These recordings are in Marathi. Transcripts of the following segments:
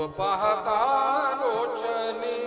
पाहता लोचनी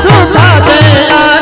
सुखा दया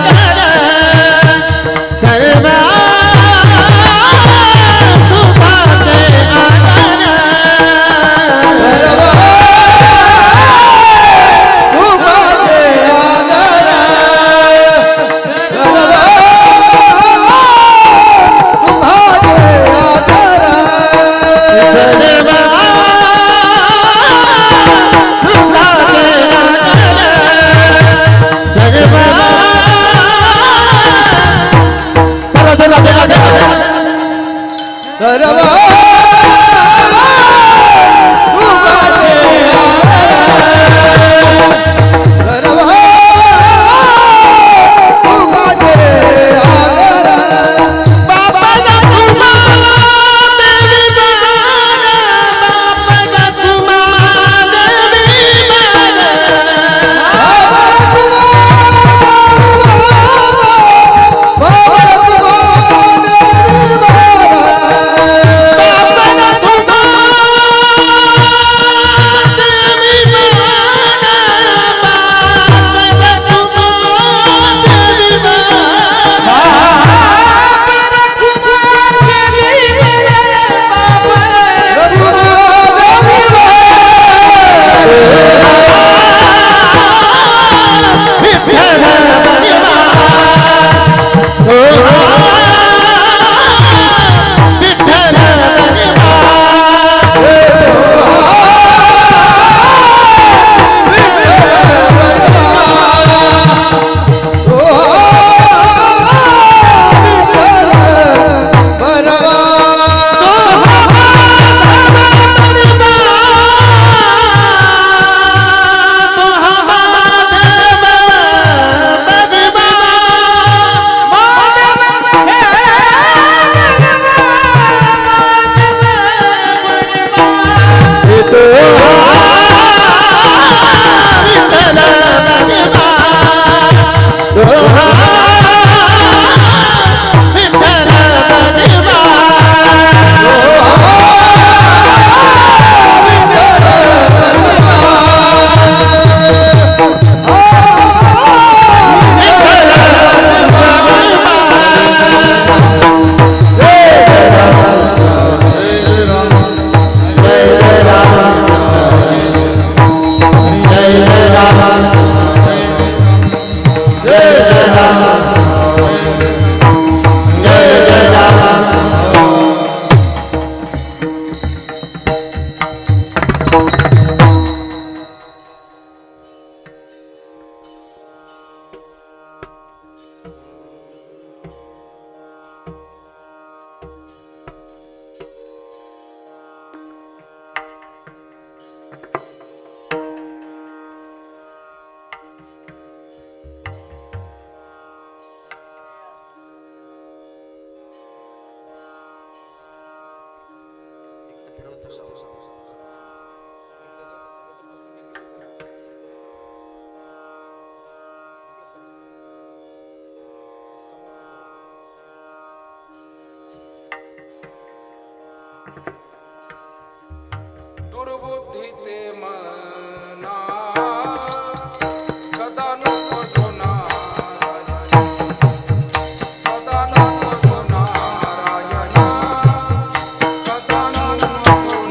दुर्बुद्धी ते मना कदा नको जो नारायण कदा नको जो नारायण कदा नको जो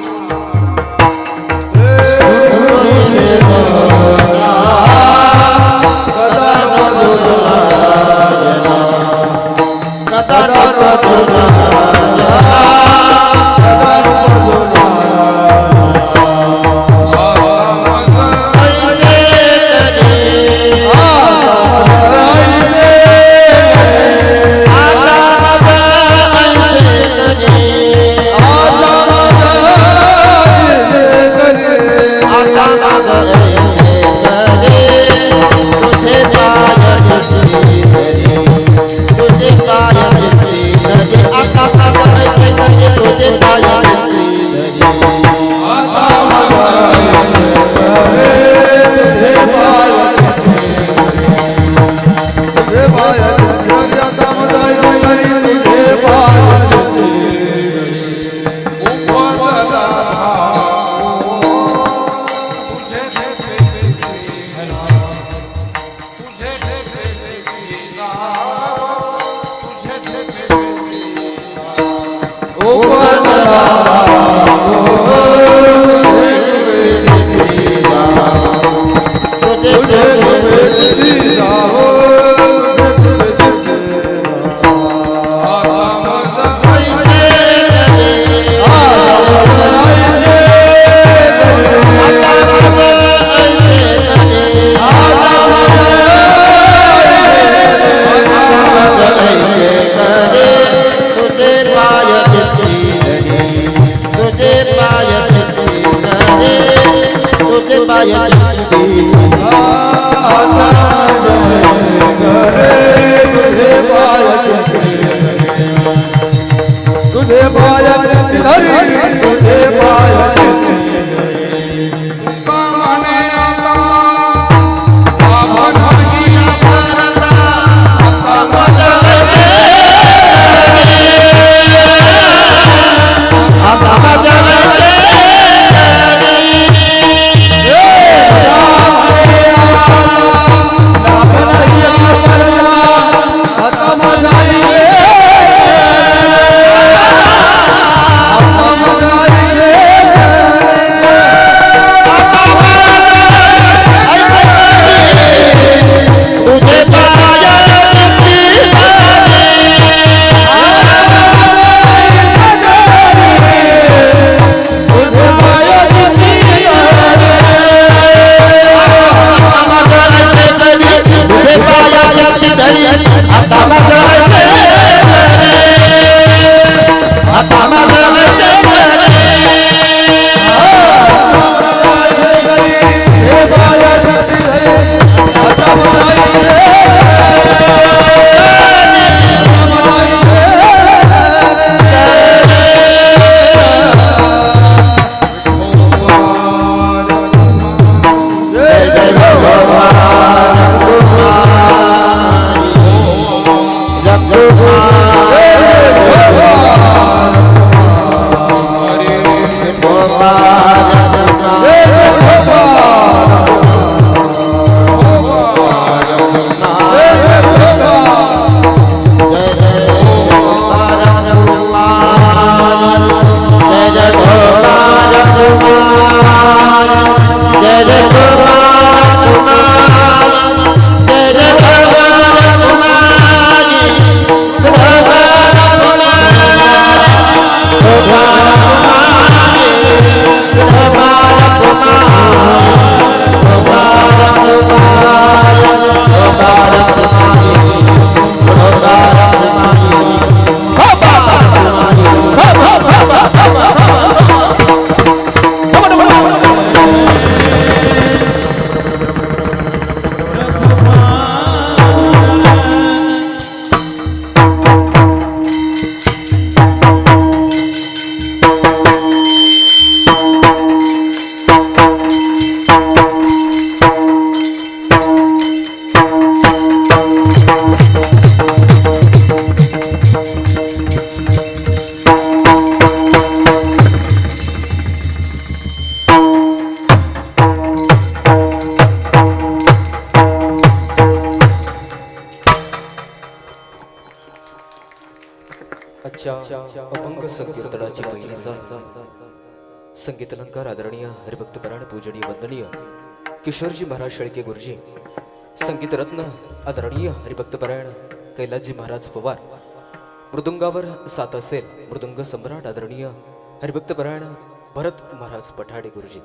आजच्या अभंग संकीर्तनाची पहिलीचा संगीत अलंकार आदरणीय हरिभक्त परायण पूजनीय वंदनीय किशोरजी महाराज शेळके गुरुजी, संगीत रत्न आदरणीय हरिभक्त परायण कैलासजी महाराज पवार, मृदुंगावर साथ असेल मृदुंग सम्राट आदरणीय हरिभक्त परायण भरत महाराज पठाडे गुरुजी।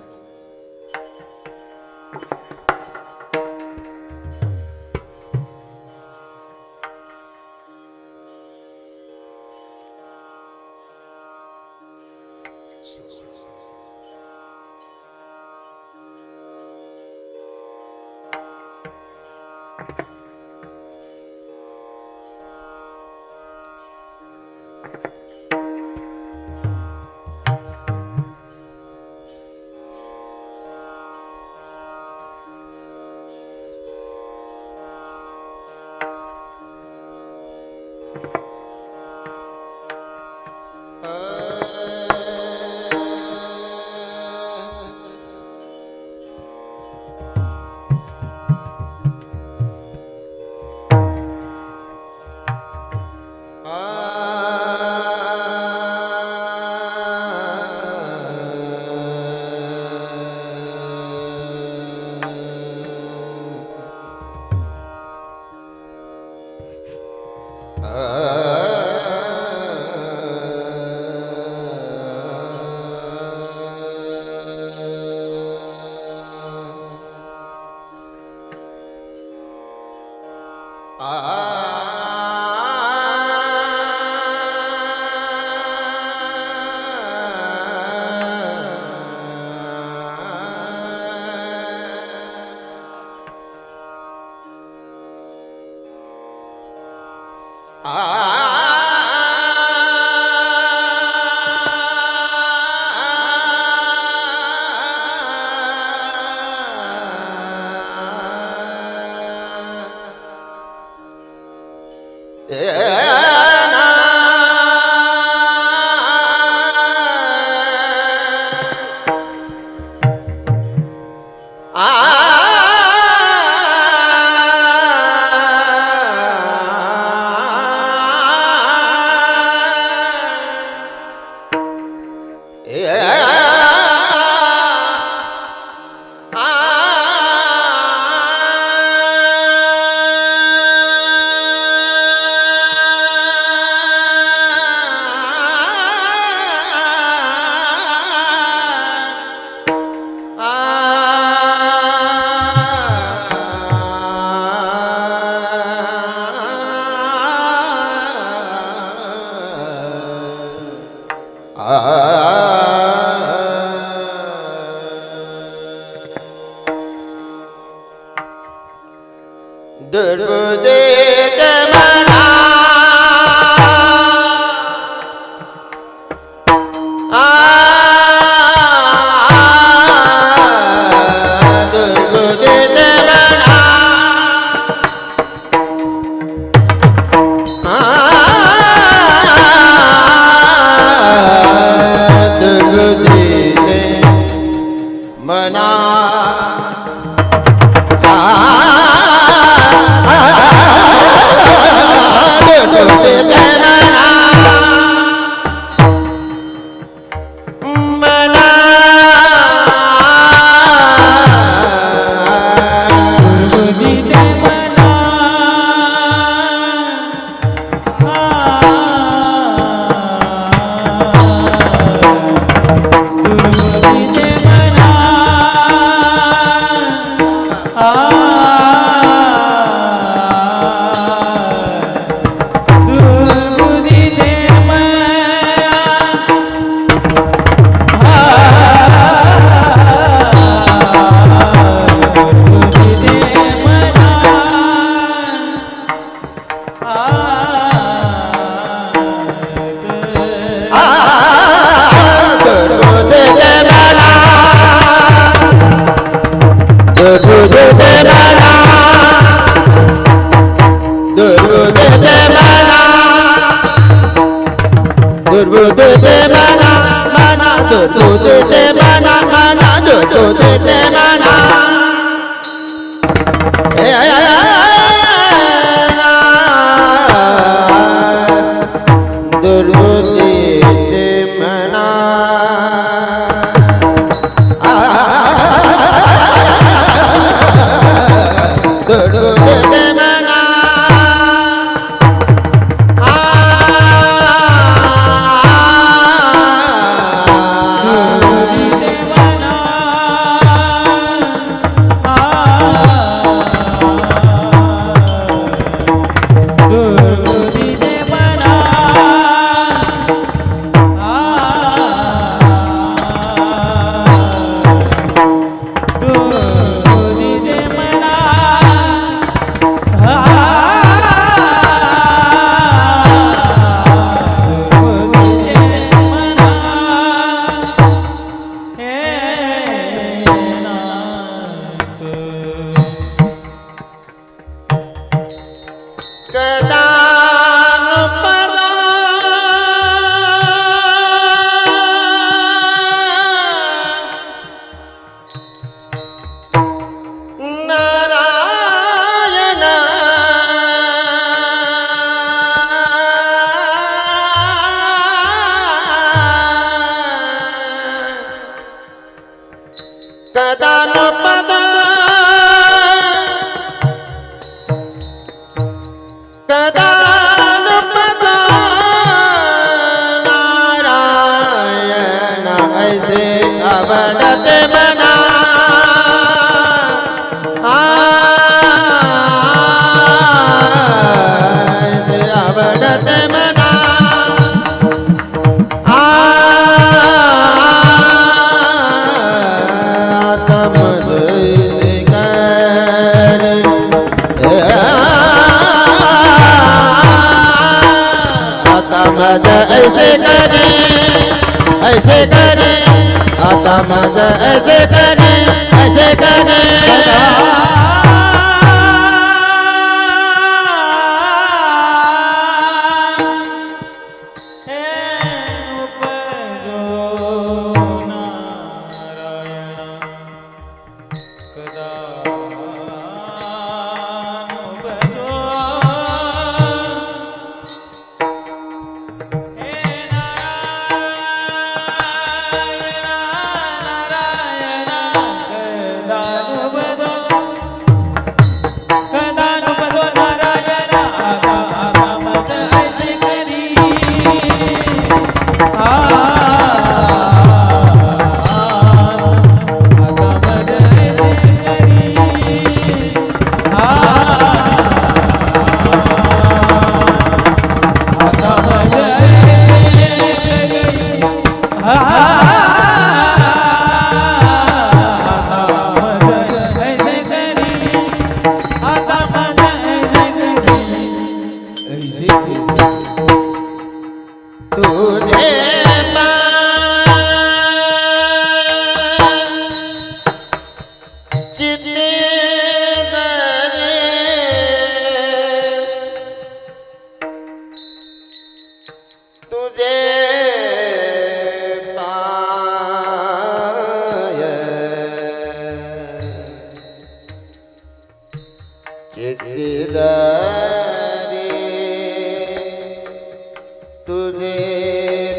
Dur कदानुपदा नारायण कदानुपदा कदानुपदा नारायण ऐसे अवडते मना ऐसे अवडते मना मजा ऐसे करे ऐसे करे आता मजा ऐसे करे ऐसे करे तुझे चित्ते दरे तुझे पाय चित्ते दरे तुझे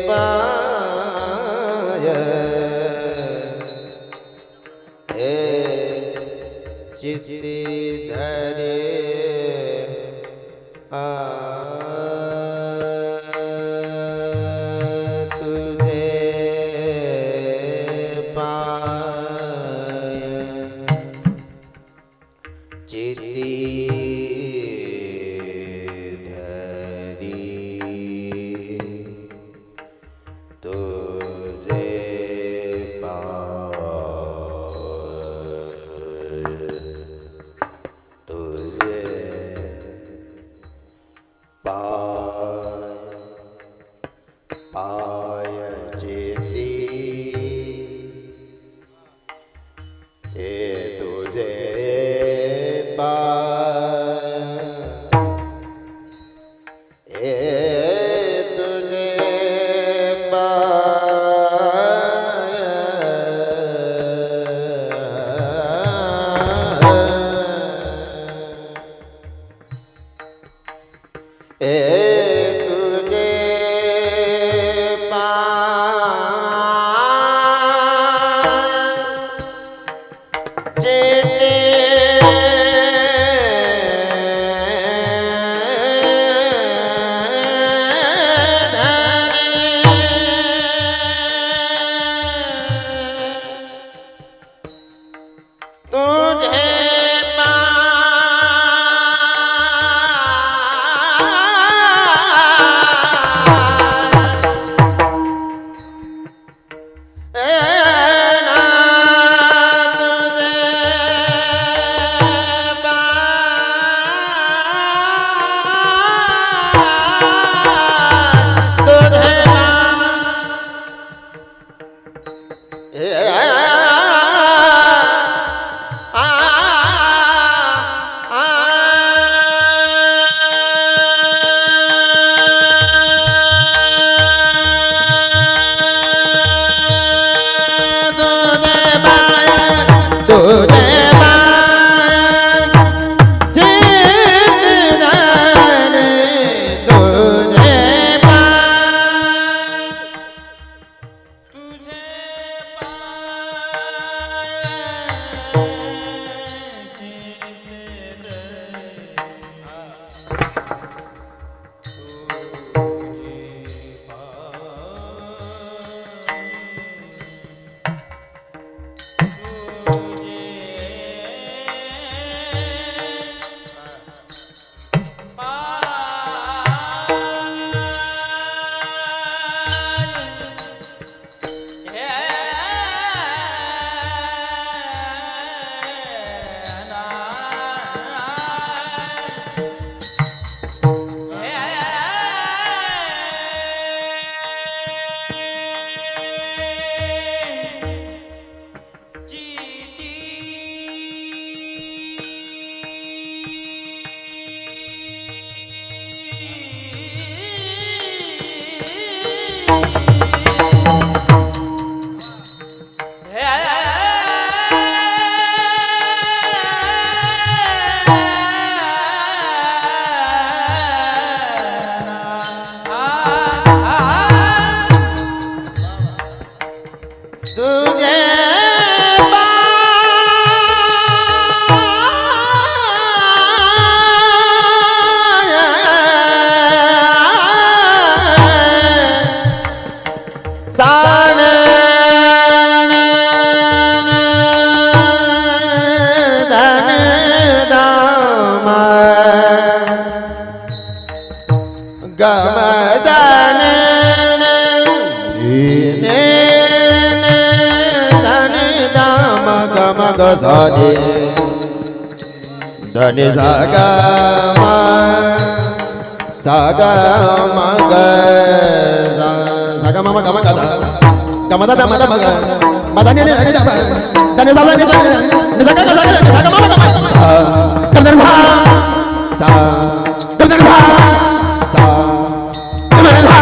पाय हे चित्ती धरे तुझे पाय चित्ती तुझे पाय चित्ती हे तुझे पाय हे तुझे तुझे चेते तुझे गमदन ने धन दाम गम गसाने धनि साग मग साग मम गम गदा गमदा दम दम मदने ने धनि साग ने साग मम गम गमदन भा सा गमदन भा सा गमदन भा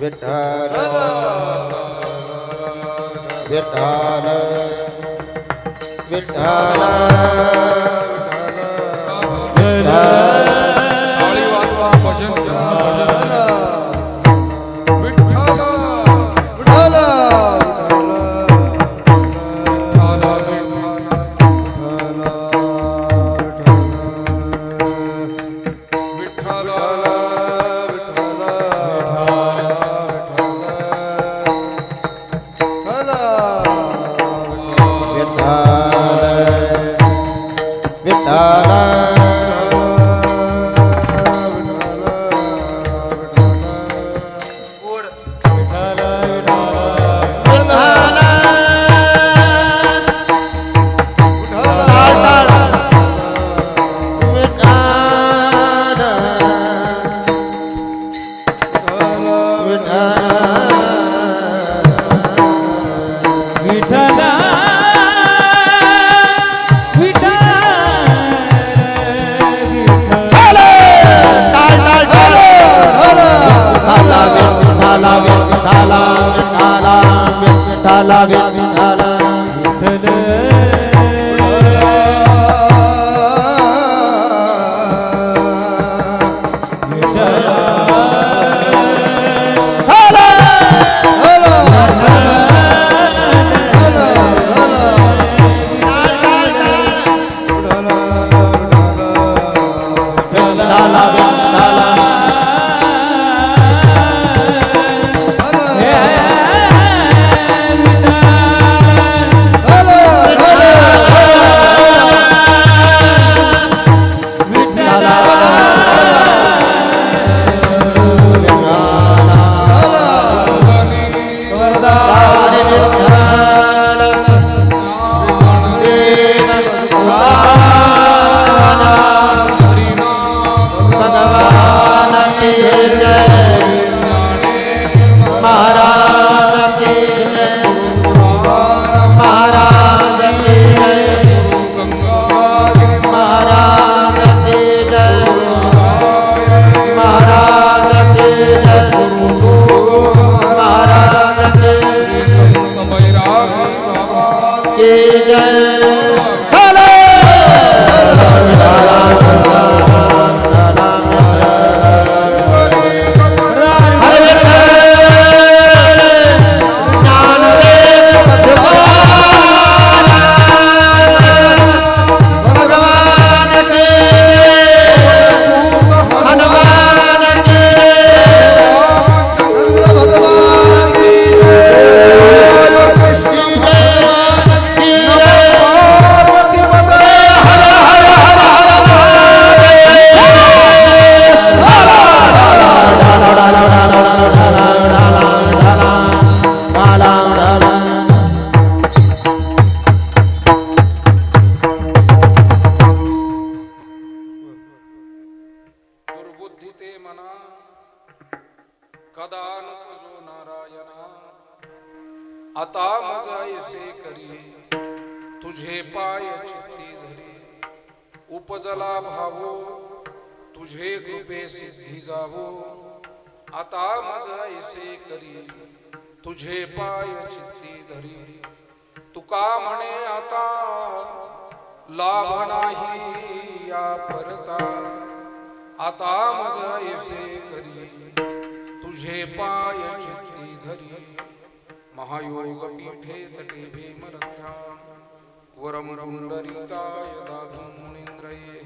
विठ्ठल विठ्ठल विठ्ठल टाळी वाजवा भजन घ्या, भजन घ्या. विठ्ठल विठ्ठल आता मजायसे करी तुझे पाय चित्ती धरी उपजला भावो तुझे कृपे सिद्धी जावो आता मजायसे करी तुझे पाय चित्ती धरी तुका म्हणे आता लाभ नाही या परता आता मजायसे करी तुझे पाय चित्ती धरी महायोग पीठे तटे भीमरथा वरम पुंडरीकाय दातुं मुनीन्द्रये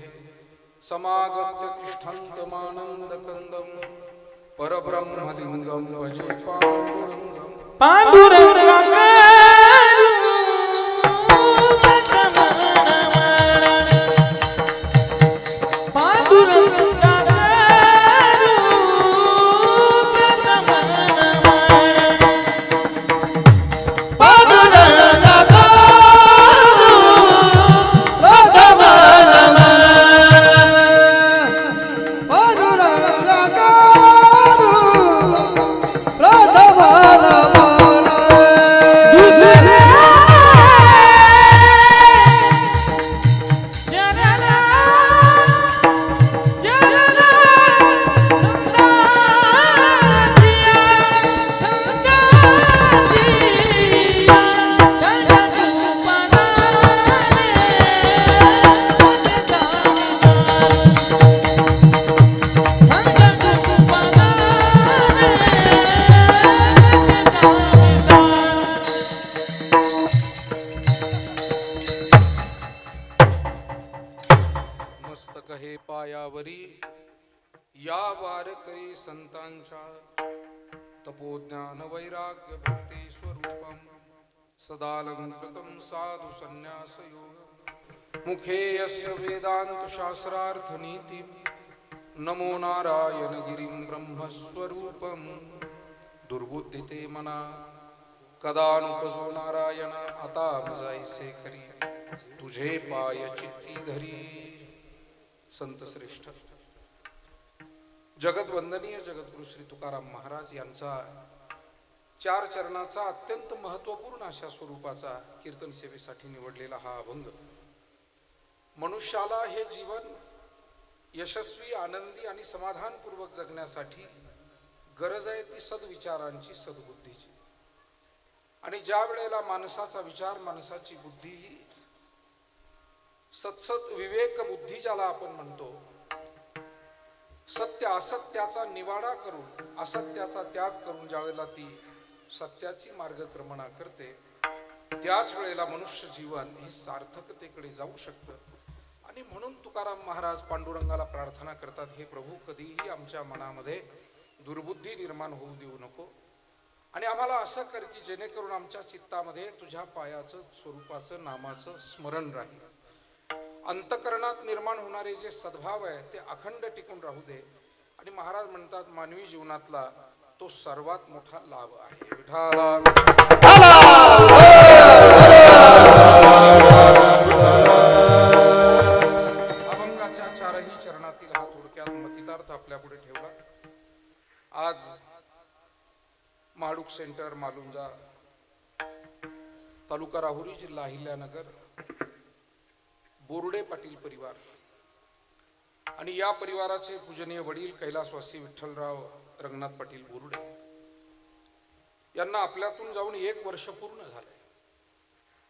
समागत्य तिष्ठन्तमानन्दकन्दं परब्रह्मलिङ्गं भजे पाण्डुरङ्गम् च तपोज्ञान वैराग्य भक्ति स्वरूपम सदालंकृतं साधु संन्यास योग मुखे यस्य वेदांत शास्त्रार्थ नीति नमो नारायण गिरिं ब्रह्मस्वरूपम दुर्बुद्धिते मना कदानुपजो नारायण आता मजाईसे खरी तुझे पाय चित्ती धरी. संत श्रेष्ठ जगतवंदनीय जगद्गुरु श्री तुकाराम महाराज यांचा 4 चरणाचा अत्यंत महत्वपूर्ण अशा स्वरूपाचा कीर्तन सेवेसाठी निवडलेला हा अभंग मनुष्याला हे जीवन यशस्वी आनंदी आणि समाधानपूर्वक जगण्यासाठी गरज आहे ती सद्विचारांची सद्बुद्धीची. आणि ज्या वेळेला माणसाचा विचार माणसाची बुद्धी ही सत्सत विवेक बुद्धी ज्याला आपण म्हणतो सत्य असत्याचा निवाडा करून असत्याचा त्याग करून ज्या वेळेला ती सत्याची मार्गक्रमणा करते त्याच वेळेला मनुष्य जीवन हे सार्थकतेकडे जाऊ शकतं. आणि म्हणून तुकाराम महाराज पांडुरंगाला प्रार्थना करतात, हे प्रभू कधीही आमच्या मनामध्ये दुर्बुद्धी निर्माण होऊ देऊ नको आणि आम्हाला असं कर की जेणेकरून आमच्या चित्तामध्ये तुझ्या पायाचं स्वरूपाचं नामाचं स्मरण राहील. अंतकरणात निर्माण होणारे जे सद्भाव आहे ते अखंड टिकून राहू दे. आणि महाराज म्हणतात मानवी जीवनातला तो सर्वात मोठा लाभ आहे. अभंगाच्या 4ही चरणातील हा थोडक्यात मतितार्थ आपल्या पुढे ठेवला. आज महाडूक सेंटर मालुंजा तालुका राहुरी जिल्हा अहिल्यानगर बोरुडे पाटील परिवार आणि या परिवाराचे पूजनीय वडील कैलासवासी विठ्ठलराव रंगनाथ पाटील बोरुडे यांना आपल्यातून जाऊन 1 वर्ष पूर्ण झाले.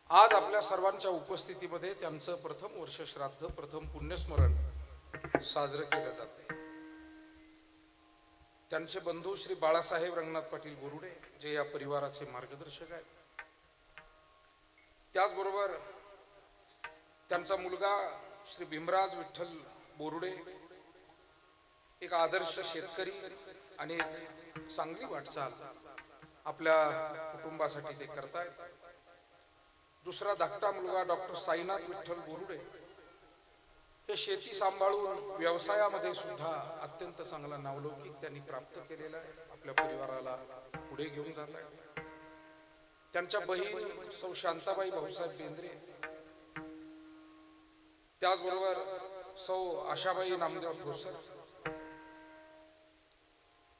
आज आपल्या सर्वांच्या उपस्थितीमध्ये त्यांचं प्रथम वर्ष श्राद्ध प्रथम पुण्यस्मरण साजरं केलं जाते. त्यांचे बंधू श्री बाळासाहेब रंगनाथ पाटील बोरुडे जे या परिवाराचे मार्गदर्शक आहेत, त्याचबरोबर त्यांचा मुलगा श्री भीमराज विठ्ठल बोरुडे एक आदर्श शेतकरी आणि एक चांगली वाटचाल आपल्या कुटुंबासाठी ते करतायत. दुसरा धाकटा मुलगा डॉक्टर साईनाथ विठ्ठल बोरुडे हे शेती सांभाळून व्यवसायामध्ये सुद्धा अत्यंत चांगला नावलौकिक त्यांनी प्राप्त केलेला आहे. आपल्या परिवाराला पुढे घेऊन जात आहे. त्यांच्या बहीण सौ शांताबाई भाऊसाहेब बेंद्रे, त्याचबरोबर सौ आशाबाई नामदेव ठोसर,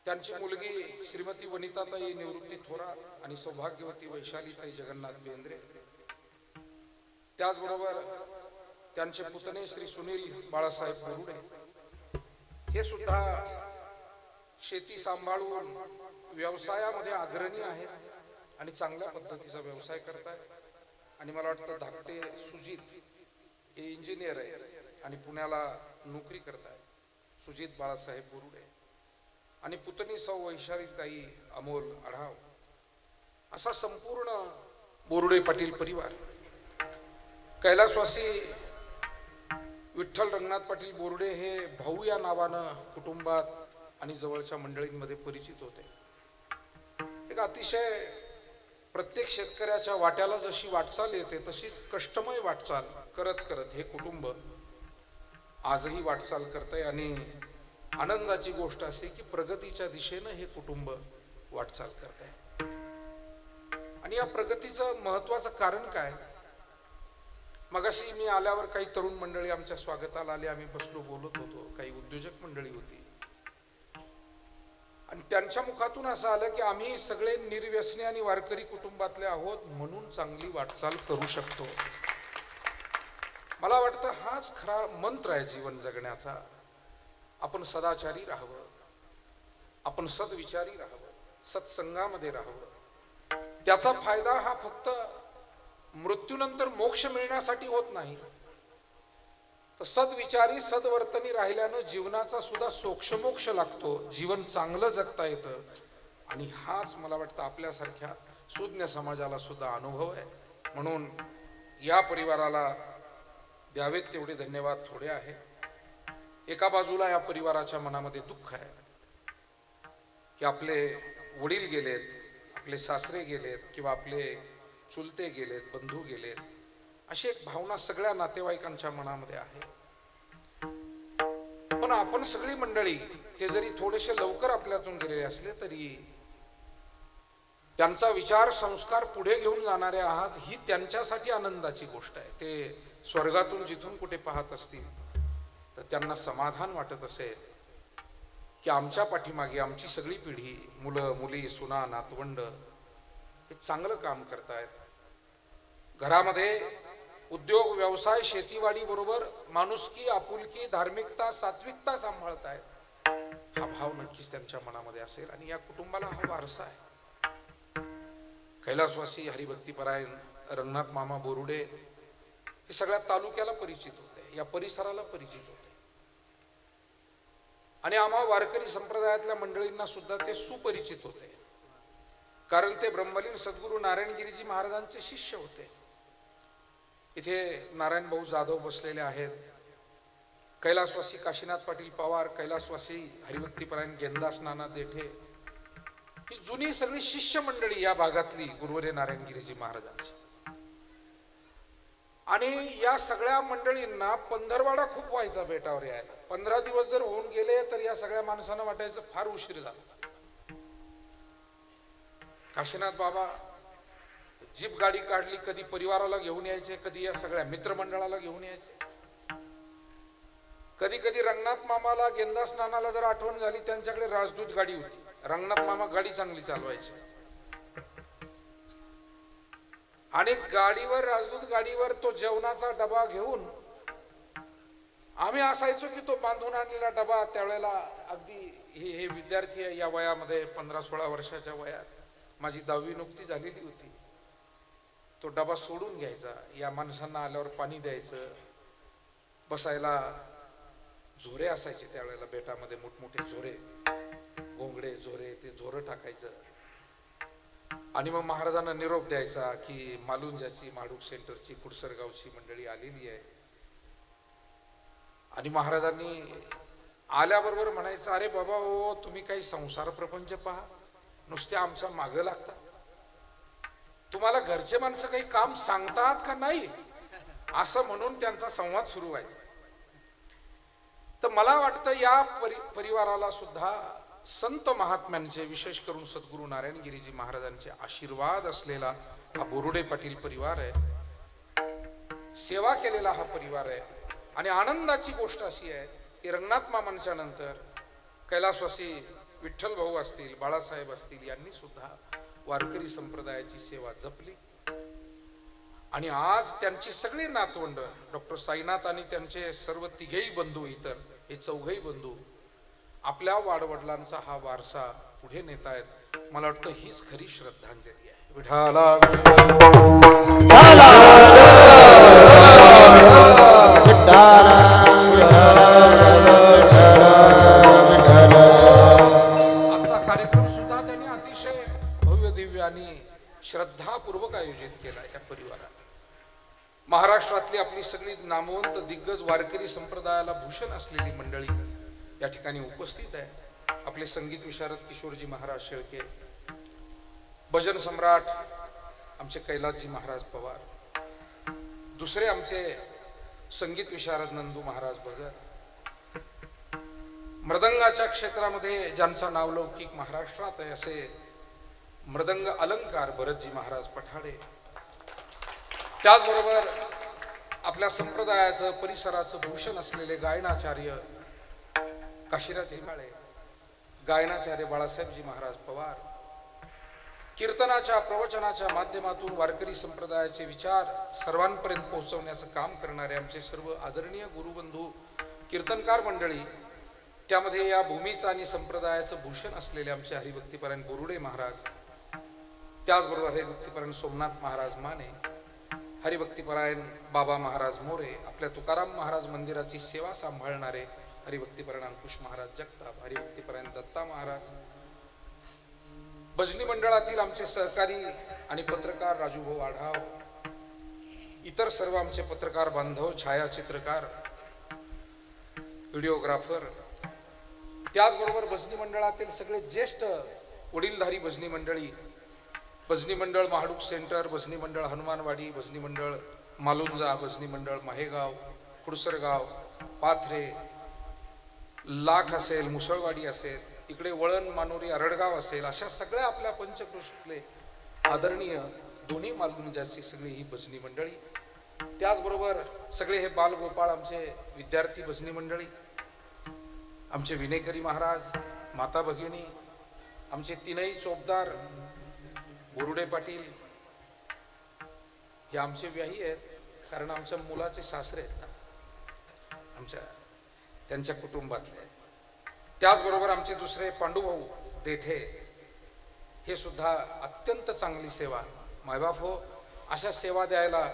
त्यांची मुलगी श्रीमती वनिताताई निवृत्ती थोरात आणि सौभाग्यवती वैशालीताई जगन्नाथ बेंद्रे, त्याचबरोबर त्यांचे पुतणे श्री सुनील बाळासाहेब बोरुडे हे सुद्धा शेती सांभाळून व्यवसायामध्ये अग्रणी आहेत आणि चांगल्या पद्धतीचा व्यवसाय करतात. आणि मला वाटतं धाकटे सुजित हे इंजिनियर आहे आणि पुण्याला नोकरी करतात, सुजित बाळासाहेब बोरुडे, आणि पुतणी सौ वैशालीताई अमोल आढाव, असा संपूर्ण बोरुडे पाटील परिवार कैलासवासी विठ्ठल रंगनाथ पाटील बोरुडे हे भाऊ या नावानं कुटुंबात आणि जवळच्या मंडळींमध्ये परिचित होते. एक अतिशय प्रत्येक शेतकऱ्याच्या वाट्याला जशी वाटचाल येते तशीच कष्टमय वाटचाल करत करत हे कुटुंब आजही वाटचाल करतंय. आणि आनंदाची गोष्ट अशी की प्रगतीच्या दिशेनं हे कुटुंब वाटचाल करतंय. आणि या प्रगतीचं महत्वाचं कारण काय? मगाशी मी आल्यावर काही तरुण मंडळी आमच्या स्वागताला आले, आम्ही बसलो बोलत होतो, काही उद्योजक मंडळी होती आणि त्यांच्या मुखातून असं आलं की आम्ही सगळे निर्व्यसनी आणि वारकरी कुटुंबातले आहोत म्हणून चांगली वाटचाल करू शकतो. मला वाटतं हाच खरा मंत्र आहे जीवन जगण्याचा. आपण सदाचारी राहावं, आपण सद्विचारी राहावं, सत्संगामध्ये राहावं. त्याचा फायदा हा फक्त मृत्यूनंतर मोक्ष मिळण्यासाठी होत नाही, तर सद्विचारी सद्वर्तनी राहिल्यानं जीवनाचा सुद्धा सोक्षमोक्ष लागतो, जीवन चांगलं जगता येतं. आणि हाच मला वाटतं आपल्यासारख्या सुज्ञ समाजाला सुद्धा अनुभव आहे. म्हणून या परिवाराला द्यावेत तेवढे धन्यवाद थोडे आहे. एका बाजूला या परिवाराच्या मनामध्ये दुःख आहे, की आपले वडील गेलेत, आपले सासरे गेलेत किंवा आपले चुलते गेलेत, बंधू गेलेत, अशी एक भावना सगळ्या नातेवाईकांच्या मनामध्ये आहे. पण आपण सगळी मंडळी ते जरी थोडेसे लवकर आपल्यातून गेलेले असले तरी त्यांचा विचार संस्कार पुढे घेऊन जाणारे आहात ही त्यांच्यासाठी आनंदाची गोष्ट आहे. ते स्वर्गातून जिथून कुठे पाहत असतील तर त्यांना समाधान वाटत असेल की आमच्या पाठीमागे आमची सगळी पिढी, मुलं मुली, सुना नातवंड हे चांगलं काम करतायत. घरामध्ये उद्योग व्यवसाय शेतीवाडी बरोबर माणुसकी, आपुलकी, धार्मिकता, सात्विकता सांभाळतायत. हा भाव नक्कीच त्यांच्या मनामध्ये असेल आणि या कुटुंबाला हा वारसा आहे. कैलासवासी हरिभक्तीपरायण रंगनाथ मामा बोरुडे हे सगळ्या तालुक्याला परिचित होते, या परिसराला परिचित होते आणि आम्हा वारकरी संप्रदायातल्या मंडळींना सुद्धा ते सुपरिचित होते, कारण ते ब्रह्मलीन सद्गुरू नारायणगिरीजी महाराजांचे शिष्य होते. इथे नारायण भाऊ जाधव बसलेले आहेत, कैलासवासी काशीनाथ पाटील पवार, कैलासवासी हरिभक्तीपरायण गेंदास नाना देठे, ही जुनी सगळी शिष्य मंडळी या भागातली गुरुवर्य नारायणगिरीजी महाराजांची. आणि या सगळ्या मंडळींना पंधरवाडा खूप व्हायचा बेटावर यायला. 15 दिवस जर होऊन गेले तर या सगळ्या माणसांना वाटायचं फार उशीर झाला. काशीनाथ बाबा जीप गाडी काढली, कधी परिवाराला घेऊन यायचे, कधी या सगळ्या मित्रमंडळाला घेऊन यायचे. कधी कधी रंगनाथ मामाला, गेंदास नानाला जर आठवण झाली, त्यांच्याकडे राजदूत गाडी होती. रंगनाथ मामा गाडी चांगली चालवायचे आणि गाडीवर, राजदूत गाडीवर तो जेवणाचा डबा घेऊन आम्ही असायचो की तो बांधून आणलेला डबा त्यावेळेला अगदी हे विद्यार्थी आहे या वयामध्ये, 15-16 वर्षाच्या वयात, माझी 10वी नुकती झालेली होती. तो डबा सोडून घ्यायचा, या माणसांना आल्यावर पाणी द्यायचं, बसायला झोरे असायचे त्यावेळेला बेटामध्ये, मोठमोठे झोरे, घोंगडे झोरे, ते झोरं टाकायचं आणि मग महाराजांना निरोप द्यायचा की मालुंजाची, माडूक सेंटरची, कुडसरगावची मंडळी आलेली आहे. आणि महाराजांनी आल्याबरोबर म्हणायचं, अरे बाबा ओ, तुम्ही काही संसार प्रपंच पहा, नुसते आमच्या मागं लागता, तुम्हाला घरचे माणसं काही काम सांगतात का नाही, असं म्हणून त्यांचा संवाद सुरू व्हायचा. तर मला वाटतं या परिवाराला सुद्धा संत महात्म्यांचे, विशेष करून सद्गुरू नारायणगिरीजी महाराजांचे आशीर्वाद असलेला हा बोरुडे पाटील परिवार आहे, सेवा केलेला हा परिवार आहे. आणि आनंदाची गोष्ट अशी आहे की रंगनाथ मामांच्या नंतर कैलासवासी विठ्ठल भाऊ असतील, बाळासाहेब असतील, यांनी सुद्धा वारकरी संप्रदायाची सेवा जपली. आणि आज त्यांची सगळी नातवंड, डॉक्टर साईनाथ आणि त्यांचे सर्व तिघेही बंधू, इतर हे चौघही बंधू आपल्या वाडवडिलांचा हा वारसा पुढे नेतायत. मला वाटतं हीच खरी श्रद्धांजली आहे. विठाला आजचा कार्यक्रम सुद्धा त्यांनी अतिशय भव्य दिव्य आणि श्रद्धापूर्वक आयोजित केला. या परिवाराने महाराष्ट्रातली आपली सगळी नामवंत दिग्गज वारकरी संप्रदायाला भूषण असलेली मंडळी या ठिकाणी उपस्थित आहे. आपले संगीत विशारद किशोरजी महाराज शेळके, भजन सम्राट आमचे कैलासजी महाराज पवार, दुसरे आमचे संगीत विशारद नंदू महाराज भगत, मृदंगाच्या क्षेत्रामध्ये ज्यांचा नावलौकिक महाराष्ट्रात आहे असे मृदंग अलंकार भरतजी महाराज पठाडे, त्याचबरोबर आपल्या संप्रदायाचं, परिसराचं भूषण असलेले गायनाचार्य काशीराजी माळे, गायनाचार्य बाळासाहेबजी महाराज पवार, कीर्तनाच्या, प्रवचनाच्या माध्यमातून वारकरी संप्रदायाचे विचार सर्वांपर्यंत पोहोचवण्याचं काम करणारे आमचे सर्व आदरणीय गुरुबंधू कीर्तनकार मंडळी, त्यामध्ये या भूमीचं आणि संप्रदायाचं भूषण असलेले आमचे हरिभक्तीपरायण बोरुडे महाराज, त्याचबरोबर हरिभक्तीपरायण सोमनाथ महाराज माने, हरिभक्तीपरायण बाबा महाराज मोरे, आपल्या तुकाराम महाराज मंदिराची सेवा सांभाळणारे हरिभक्तीपरायण अंकुश महाराज जगताप, हरिभक्तीपरायण दत्ता महाराज, भजनी मंडळातील आमचे सहकारी आणि पत्रकार राजूभाऊ आढाव, इतर सर्व आमचे पत्रकार बांधव, छायाचित्रकार, व्हिडिओग्राफर, त्याचबरोबर भजनी मंडळातील सगळे ज्येष्ठ वडीलधारी भजनी मंडळी, भजनी मंडळ महाडूक सेंटर, भजनी मंडळ हनुमानवाडी, भजनी मंडळ मालुंजा, भजनी मंडळ माहेगाव, कुडसरगाव, पाथरे, लाख असेल, मुसळवाडी असेल, इकडे वळण, मानोरी, अरडगाव असेल, अशा सगळ्या आपल्या पंचक्रोशीतले आदरणीय दोन्ही मालुंजाची सगळी ही भजनी मंडळी, त्याचबरोबर सगळे हे बालगोपाळ आमचे विद्यार्थी भजनी मंडळी, आमचे विनेकरी महाराज, माता भगिनी, आमचे तीनही चोपदार, बोरुडे पाटील, हे आमचे व्याही आहेत, कारण आमच्या मुलाचे सासरे आहेत ना, आमच्या त्यांच्या कुटुंबातले आहेत. त्याचबरोबर आमचे दुसरे पांडुभाऊ देठे, हे सुद्धा अत्यंत चांगली सेवा. मायबाप हो, अशा सेवा द्यायला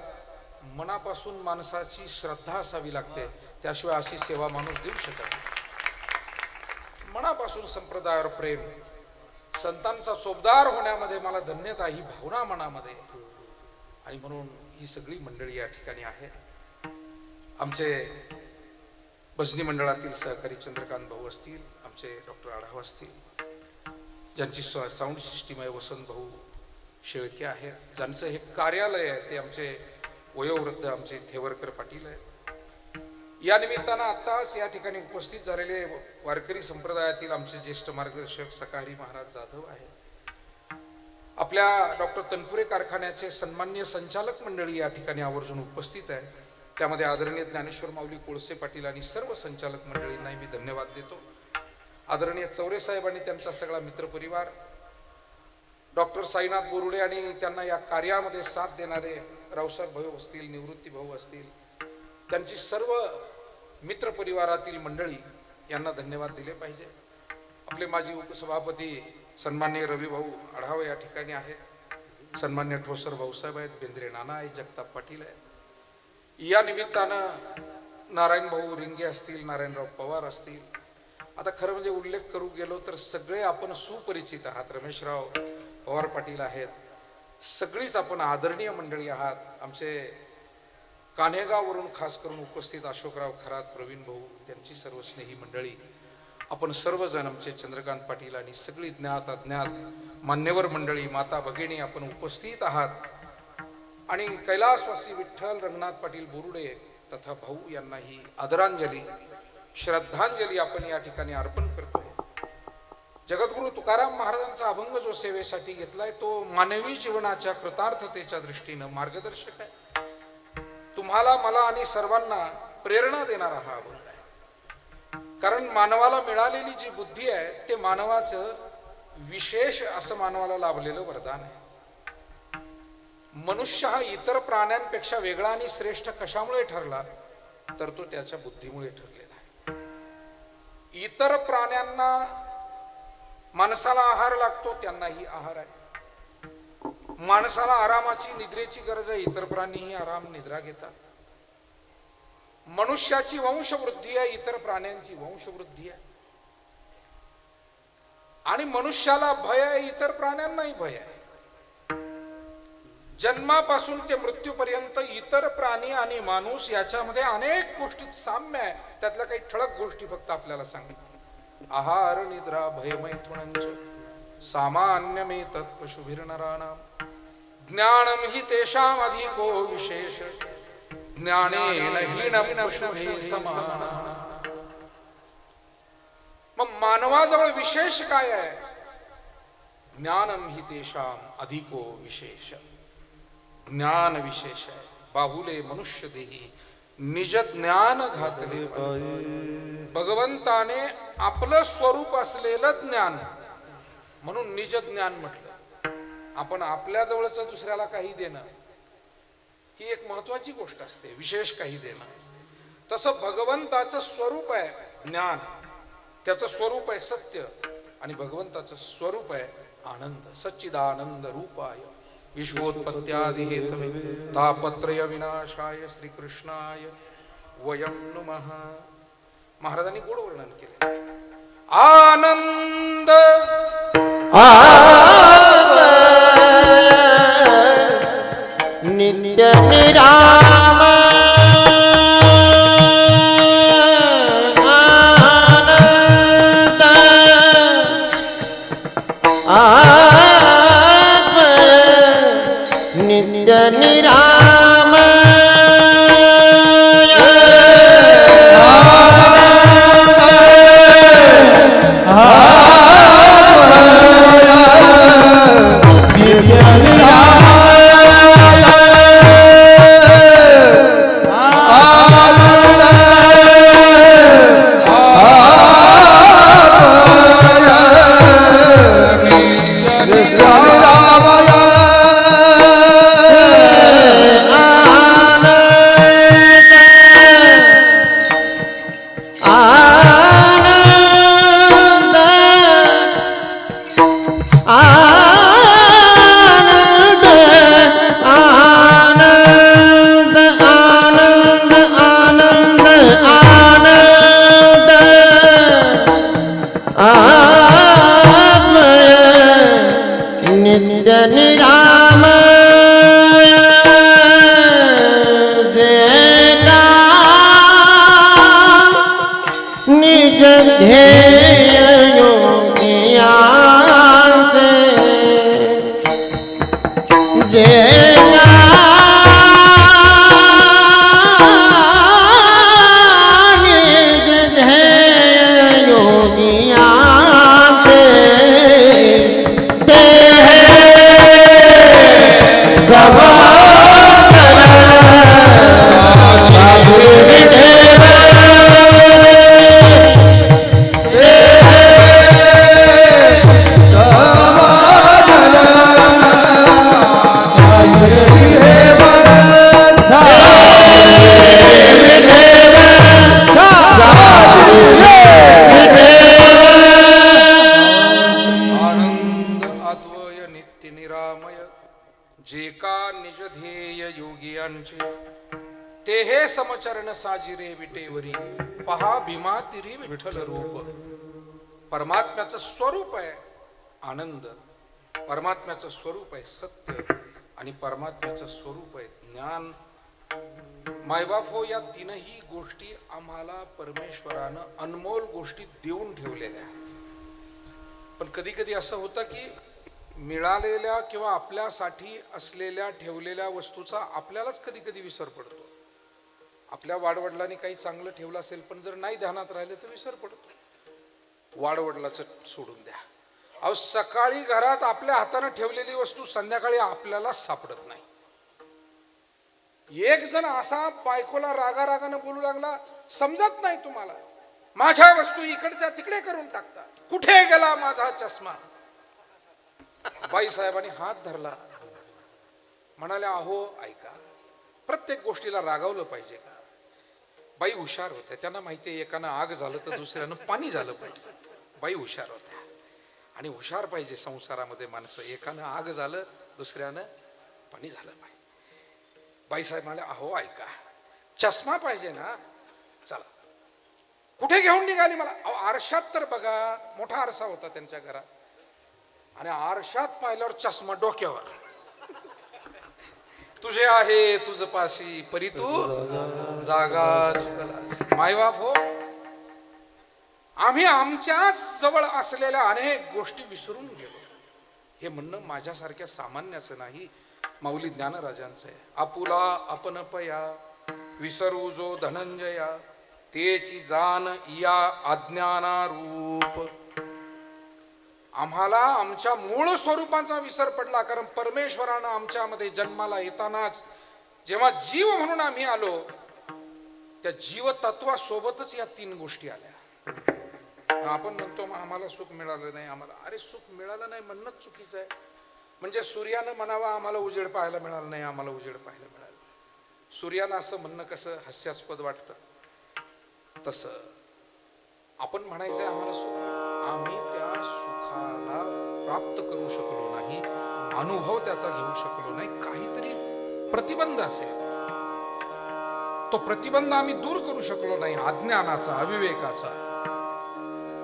मनापासून माणसाची श्रद्धा असावी लागते, त्याशिवाय अशी सेवा माणूस देऊ शकत नाही. मनापासून संप्रदायावर प्रेम, संतांचा चोपदार होण्यामध्ये मला धन्यता, ही भावना मनामध्ये, आणि म्हणून ही सगळी मंडळी या ठिकाणी आहे. आमचे भजनी मंडळातील सहकारी चंद्रकांत भाऊ असतील, आमचे डॉक्टर आढाव असतील, ज्यांची साऊंड सिस्टीम आहे वसंत भाऊ शेळके आहेत, ज्यांचं हे कार्यालय आहे ते आमचे वयोवृद्ध आमचे थेवरकर पाटील आहेत. या निमित्तानं आत्ताच या ठिकाणी उपस्थित झालेले वारकरी संप्रदायातील आमचे ज्येष्ठ मार्गदर्शक सकाहरी महाराज जाधव आहेत. आपल्या डॉक्टर तनपुरे कारखान्याचे सन्मान्य संचालक मंडळी या ठिकाणी आवर्जून उपस्थित आहे. त्यामध्ये आदरणीय ज्ञानेश्वर माऊली कोळसे पाटील आणि सर्व संचालक मंडळींनाही मी धन्यवाद देतो. आदरणीय चौरे साहेब आणि त्यांचा सगळा मित्रपरिवार, डॉक्टर साईनाथ बोरुडे आणि त्यांना या कार्यामध्ये साथ देणारे रावसाहेब भाऊ असतील, निवृत्ती भाऊ असतील, त्यांची सर्व मित्रपरिवारातील मंडळी यांना धन्यवाद दिले पाहिजे. आपले माजी उपसभापती सन्मान्य रवी भाऊ आढाव या ठिकाणी आहेत, सन्मान्य ठोसर भाऊसाहेब आहेत, बेंद्रे नाना आहेत, जगताप पाटील आहेत. या निमित्तानं नारायण भाऊ रिंगे असतील, नारायणराव पवार असतील. आता खरं म्हणजे उल्लेख करू गेलो तर सगळे आपण सुपरिचित आहात. रमेशराव पवार पाटील आहेत, सगळीच आपण आदरणीय मंडळी आहात. आमचे कान्हेगाववरून खास करून उपस्थित अशोकराव खरात, प्रवीण भाऊ, त्यांची सर्व स्नेही मंडळी, आपण सर्वजण, आमचे चंद्रकांत पाटील आणि सगळी ज्ञात अज्ञात मान्यवर मंडळी, माता भगिनी, आपण उपस्थित आहात. आणि कैलासवासी विठ्ठल रंगनाथ पाटील बोरुडे तथा भाऊ यांनाही आदरांजली, श्रद्धांजली आपण या ठिकाणी अर्पण करतोय. जगद्गुरु तुकाराम महाराजांचा अभंग जो सेवेसाठी घेतलाय तो मानवी जीवनाच्या कृतार्थतेच्या दृष्टीनं मार्गदर्शक आहे. तुम्हाला, मला आणि सर्वांना प्रेरणा देणारा हा अभंग आहे. कारण मानवाला मिळालेली जी बुद्धी आहे ते मानवाचं विशेष असं मानवाला लाभलेलं वरदान आहे. मनुष्य हा इतर प्राण्यांपेक्षा वेगळा आणि श्रेष्ठ कशामुळे ठरला तर तो त्याच्या बुद्धीमुळे ठरलेला आहे. इतर प्राण्यांना माणसाला आहार लागतो, त्यांनाही आहार आहे. माणसाला आरामाची, निद्रेची गरज आहे, इतर प्राणीही आराम निद्रा घेतात. मनुष्याची वंशवृद्धी आहे, इतर प्राण्यांची वंशवृद्धी आहे. आणि मनुष्याला भय आहे, इतर प्राण्यांनाही भय आहे. जन्मापासून ते मृत्यूपर्यंत इतर प्राणी आणि माणूस याच्यामध्ये अनेक गोष्टीत साम्य आहे. त्यातल्या काही ठळक गोष्टी फक्त आपल्याला सांगितल्या. आहार निद्रा भयमैथुनंच सामान्यमेतत् पशुभिर्नराणां ज्ञानम हि तेषां अधिको विशेष ज्ञानेन हीनं पशुभिः समानः. मग मानवाजवळ विशेष काय आहे? ज्ञानम हि तेषां अधिको विशेष, ज्ञान विशेष आहे. बाहुले मनुष्य देही निज ज्ञान घातले. भगवंताने आपलं स्वरूप असलेलं ज्ञान म्हणून निज ज्ञान म्हटलं. आपण आपल्या जवळचं दुसऱ्याला काही देणं ही एक महत्वाची गोष्ट असते, विशेष काही देणं. तसं भगवंताचं स्वरूप आहे ज्ञान, त्याचं स्वरूप आहे सत्य, आणि भगवंताचं स्वरूप आहे आनंद. सच्चिदानंद रूपाय विश्वोत्पत्त्यादि हेतवे तापत्रय विनाशाय श्रीकृष्णाय वयं नमः. महाराजांनी गोड वर्णन केले. आनंद नित्य निराम आनंद नित्य निरामय नित्य निरामय जेका निज ध्येय योगियांते जेका निज ध्येय योगियांते आनंद अद्वय नित्य निरामय जे का निज ध्येय योगियांचे ते हे समचरण साजिरे विटेवरी पहा भीमा तिरी विठ्ठल रूप. परमात्म्याचं स्वरूप आहे आनंद, परमात्म्याचं स्वरूप आहे सत्य आणि परमात्म्याचं स्वरूप आहे ज्ञान. मायबाप हो, या तीनही गोष्टी आम्हाला परमेश्वरानं अनमोल गोष्टी देऊन ठेवलेल्या. पण कधी कधी असं होतं की मिळालेल्या किंवा आपल्यासाठी असलेल्या ठेवलेल्या वस्तूचा आपल्यालाच कधी कधी विसर पडतो. आपल्या वाडवडिलांनी काही चांगलं ठेवलं असेल पण जर नाही ध्यानात राहिलं तर विसर पडतो. वाडवडिलाचं सोडून द्या. अहो, सकाळी घरात आपल्या हाताने ठेवलेली वस्तू संध्याकाळी आपल्याला सापडत नाही. एक जण असा बायकोला रागारागानं बोलू लागला, समजत नाही तुम्हाला, माझ्या वस्तू इकडच्या तिकडे करून टाकता, कुठे गेला माझा चष्मा. बाई साहेबांनी हात धरला, म्हणाल्या अहो ऐका, प्रत्येक गोष्टीला रागावलं पाहिजे का. बाई हुशार होत्या, त्यांना माहितीये एकानं आग झालं तर दुसऱ्यानं पाणी झालं पाहिजे. बाई हुशार होत्या आणि हुशार पाहिजे संसारामध्ये माणसं, एकानं आग झालं दुसऱ्यानं पाणी झालं पाहिजे. बाईसाहेब म्हणाले अहो ऐका, चष्मा पाहिजे ना, चला. कुठे घेऊन निघाली मला. अहो आरशात तर बघा, मोठा आरसा होता त्यांच्या घरात आणि आरशात पाहिल्यावर चष्मा डोक्यावर. तुझे आहे तुझ पाशी परी तू जागा. मायबाप हो, आम्ही आमच्याच जवळ असलेल्या अनेक गोष्टी विसरून गेलो. हे म्हणणं माझ्यासारख्या सामान्याचं नाही, माऊली ज्ञानराजांचं आहे. आपुला आपण पया विसरू जो धनंजया, तेची जाण या अज्ञानारूप. आम्हाला आमच्या मूळ स्वरूपाचा विसर पडला, कारण परमेश्वरानं आमच्यामध्ये जन्माला येतानाच जेव्हा जीव म्हणून आम्ही आलो, त्या जीवतत्वासोबतच या तीन गोष्टी आल्या. आपण म्हणतो मग आम्हाला सुख मिळालं नाही, आम्हाला. अरे सुख मिळालं नाही म्हणणंच चुकीचं आहे. म्हणजे सूर्यानं म्हणावा आम्हाला उजेड पाहायला मिळालं नाही, आम्हाला उजेड पाहायला मिळालं. सूर्यानं असं म्हणणं कसं हास्यास्पद वाटतं. तसं आपण म्हणायचंय आम्हाला सुख, आम्ही त्या सुखाला प्राप्त करू शकलो नाही, अनुभव त्याचा घेऊ शकलो नाही. काहीतरी प्रतिबंध असेल, तो प्रतिबंध आम्ही दूर करू शकलो नाही. अज्ञानाचा, अविवेकाचा,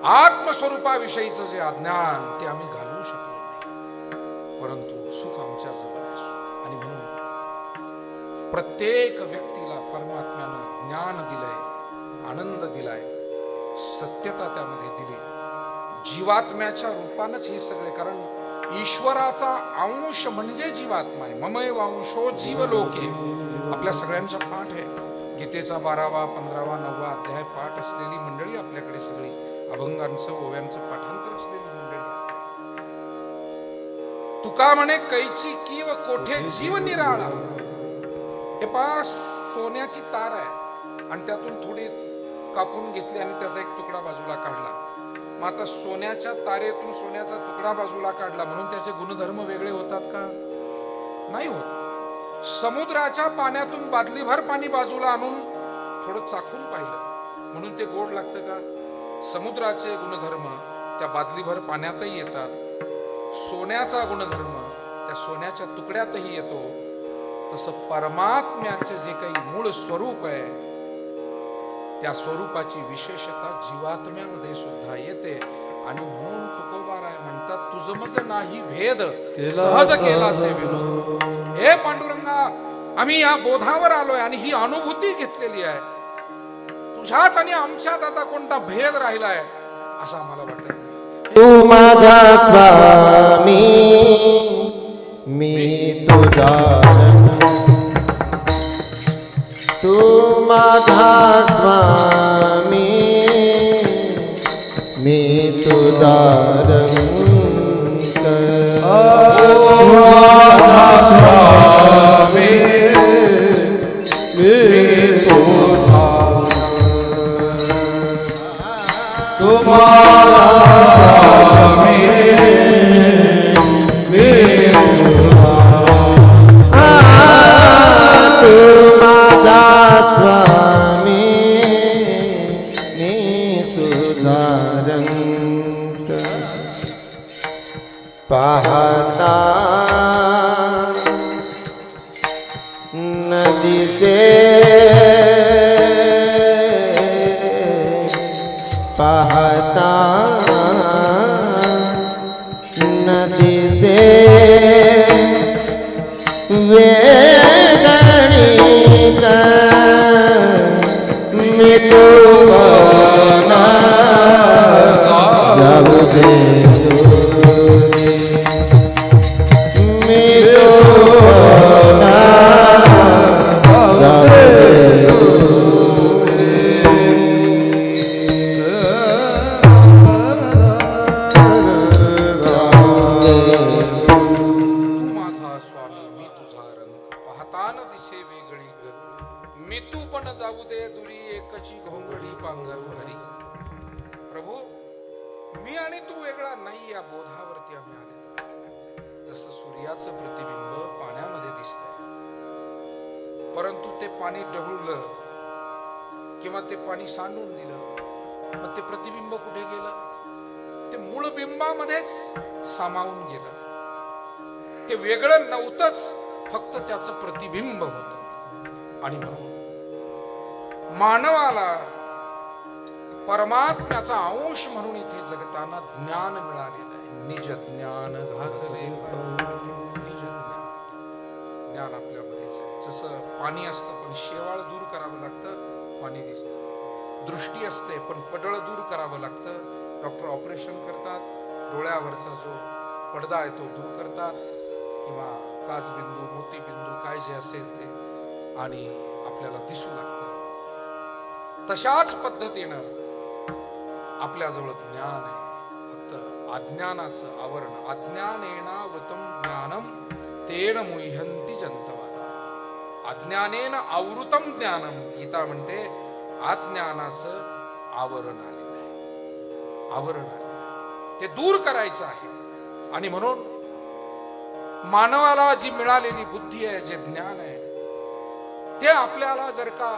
आत्मस्वरूपाविषयीचं जे अज्ञान ते आम्ही घालवू शकलो नाही. परंतु सुख आमच्या जवळ आहे. आणि म्हणून प्रत्येक व्यक्तीला परमात्म्यानं ज्ञान दिलंय, आनंद दिलाय, सत्यता त्यामध्ये दिली. जीवात्म्याच्या रूपानंच हे सगळे. कारण ईश्वराचा अंश म्हणजे जीवात्मा आहे. ममैव अंशो जीव लोके आपल्या सगळ्यांच्या पाठ आहे. गीतेचा 12वा 15वा 9वा अध्याय पाठ असलेली मंडळी आपल्याकडे सगळी, अभंगांचं ओव्यांचं पाठांतर असलेली मंडळी. तुका म्हणे कैची कीव कोठे जीव निराळा. हे पहा, सोन्याची तार आहे आणि त्यातून थोडी कापून घेतली आणि त्याचा एक तुकडा बाजूला काढला. मग आता सोन्याच्या तारेतून सोन्याचा तुकडा बाजूला काढला म्हणून त्याचे गुणधर्म वेगळे होतात का? नाही होत. समुद्राच्या पाण्यातून बादलीभर पाणी बाजूला आणून थोडं चाखून पाहिलं म्हणून ते गोड लागतं का? समुद्राचे गुणधर्म त्या बादलीभर पाण्यातही येतात. सोन्याचा गुणधर्म त्या सोन्याच्या तुकड्यातही येतो. तसं परमात्म्याचे जे काही मूळ स्वरूप आहे त्या स्वरूपाची विशेषता जीवात्म्यामध्ये सुद्धा येते. आणि म्हणून तुकोबाराय म्हणतात, तुझ मज नाही भेद सहज केला से विनोद. हे पांडुरंगा, आम्ही या बोधावर आलोय आणि ही अनुभूती घेतलेली आहे. तुझ्यात आणि आमच्यात आता कोणता भेद राहिलाय असं आम्हाला वाटत. तू माझा स्वामी मी तुझा तू माझा स्वामी मी तुझा रंग पाहता नदी से पाहता नदी से वेगणी मी तू जाऊ दे जाऊ दे दुरी एकची घोंगडी पांघरू हरी. प्रभू, मी आणि तू वेगळा नाही या बोधावरती आम्ही आले. जसं सूर्याचं प्रतिबिंब पाण्यामध्ये दिसतंय, परंतु ते पाणी ढवळलं किंवा ते पाणी सांडून दिलं, मग ते प्रतिबिंब कुठे गेलं? ते मूळ बिंबामध्येच सामावून गेलं. ते वेगळं नव्हतंच, फक्त त्याचं प्रतिबिंब होतं. आणि म्हणून मानवाला परमात्म्याचा अंश म्हणून इथे जगताना ज्ञान मिळालेलं आहे. निज ज्ञान घातले, निज ज्ञान आपल्यामध्येच आहे. जसं पाणी असतं पण शेवाळ दूर करावं लागतं, पाणी दिसतं. दृष्टी असते पण पडळ दूर करावं लागतं. डॉक्टर ऑपरेशन करतात, डोळ्यावरचा जो पडदा आहे तो दूर करतात, किंवा काचबिंदू मोतीबिंदू काय जे असेल ते, आणि आपल्याला दिसू लागतं. तशाच पद्धतीनं आपल्याजवळ ज्ञान आहे, फक्त अज्ञानाचं आवरण. अज्ञानेनावृतं ज्ञानम तेन मुह्यन्ति जंतवः. अज्ञानेन आवृतं ज्ञानम, गीता म्हणते अज्ञानाचं आवरण आलेलं आहे, आवरण आले, ते दूर करायचं आहे. आणि म्हणून मानवाला जी मिळालेली बुद्धी आहे, जे ज्ञान आहे, ते आपल्याला जर का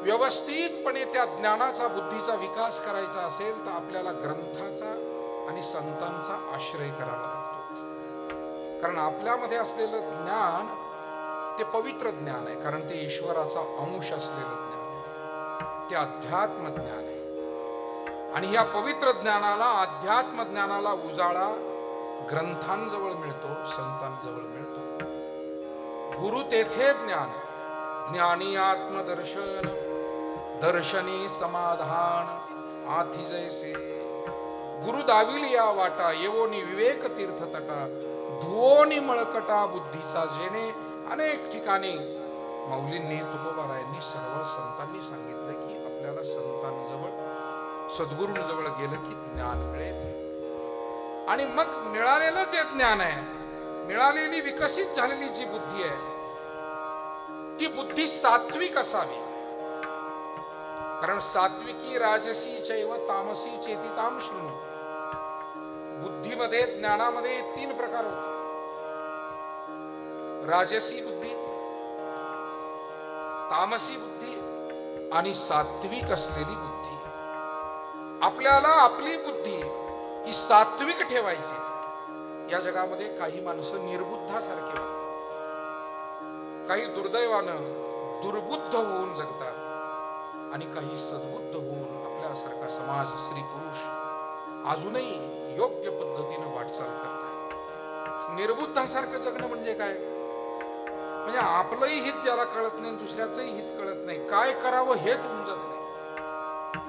व्यवस्थितपणे त्या ज्ञानाचा बुद्धीचा विकास करायचा असेल तर आपल्याला ग्रंथाचा आणि संतांचा आश्रय करावा लागतो. कारण आपल्यामध्ये असलेलं ज्ञान ते पवित्र ज्ञान आहे, कारण ते ईश्वराचा अंश असलेलं ज्ञान आहे, ते अध्यात्म ज्ञान आहे. आणि या पवित्र ज्ञानाला, अध्यात्म ज्ञानाला उजाळा ग्रंथांजवळ मिळतो, संतांजवळ मिळतो. गुरु तेथे ज्ञान, ज्ञानी आत्मदर्शन, दर्शनी समाधान आथी जैसे. गुरु दाविल या वाटा येवोनी विवेक तीर्थ तटा धुवोनी मळकटा बुद्धीचा जेणे. अनेक ठिकाणी माऊलींनी तुकोबारायांनी सर्व संतांनी सांगितलं की आपल्याला संतांजवळ सद्गुरूंजवळ गेलं की ज्ञान मिळेल. आणि मग मिळालेलं जे ज्ञान आहे, मिळालेली विकसित झालेली जी बुद्धी आहे ती बुद्धी सात्विक असावी. कारण सात्विकी राजसी चैव तामसी चेतिताम शृणु. बुद्धीमध्ये ज्ञानामध्ये 3 प्रकार होते. राजसी बुद्धी, तामसी बुद्धी आणि सात्विक असलेली बुद्धी. आपल्याला आपली बुद्धी ही सात्विक ठेवायची. या जगामध्ये काही माणसं निर्बुद्धासारखे वागतात, काही दुर्दैवानं दुर्बुद्ध होऊन जगतात आणि काही सद्बुद्ध होऊन आपल्यासारखा समाज, स्त्री पुरुष अजूनही योग्य पद्धतीने वाटचाल करतात. निर्बुद्धासारखं जगणं म्हणजे काय? म्हणजे आपलंही हित ज्याला कळत नाही, दुसऱ्याचंही हित कळत नाही, काय करावं हेच उमजत नाही,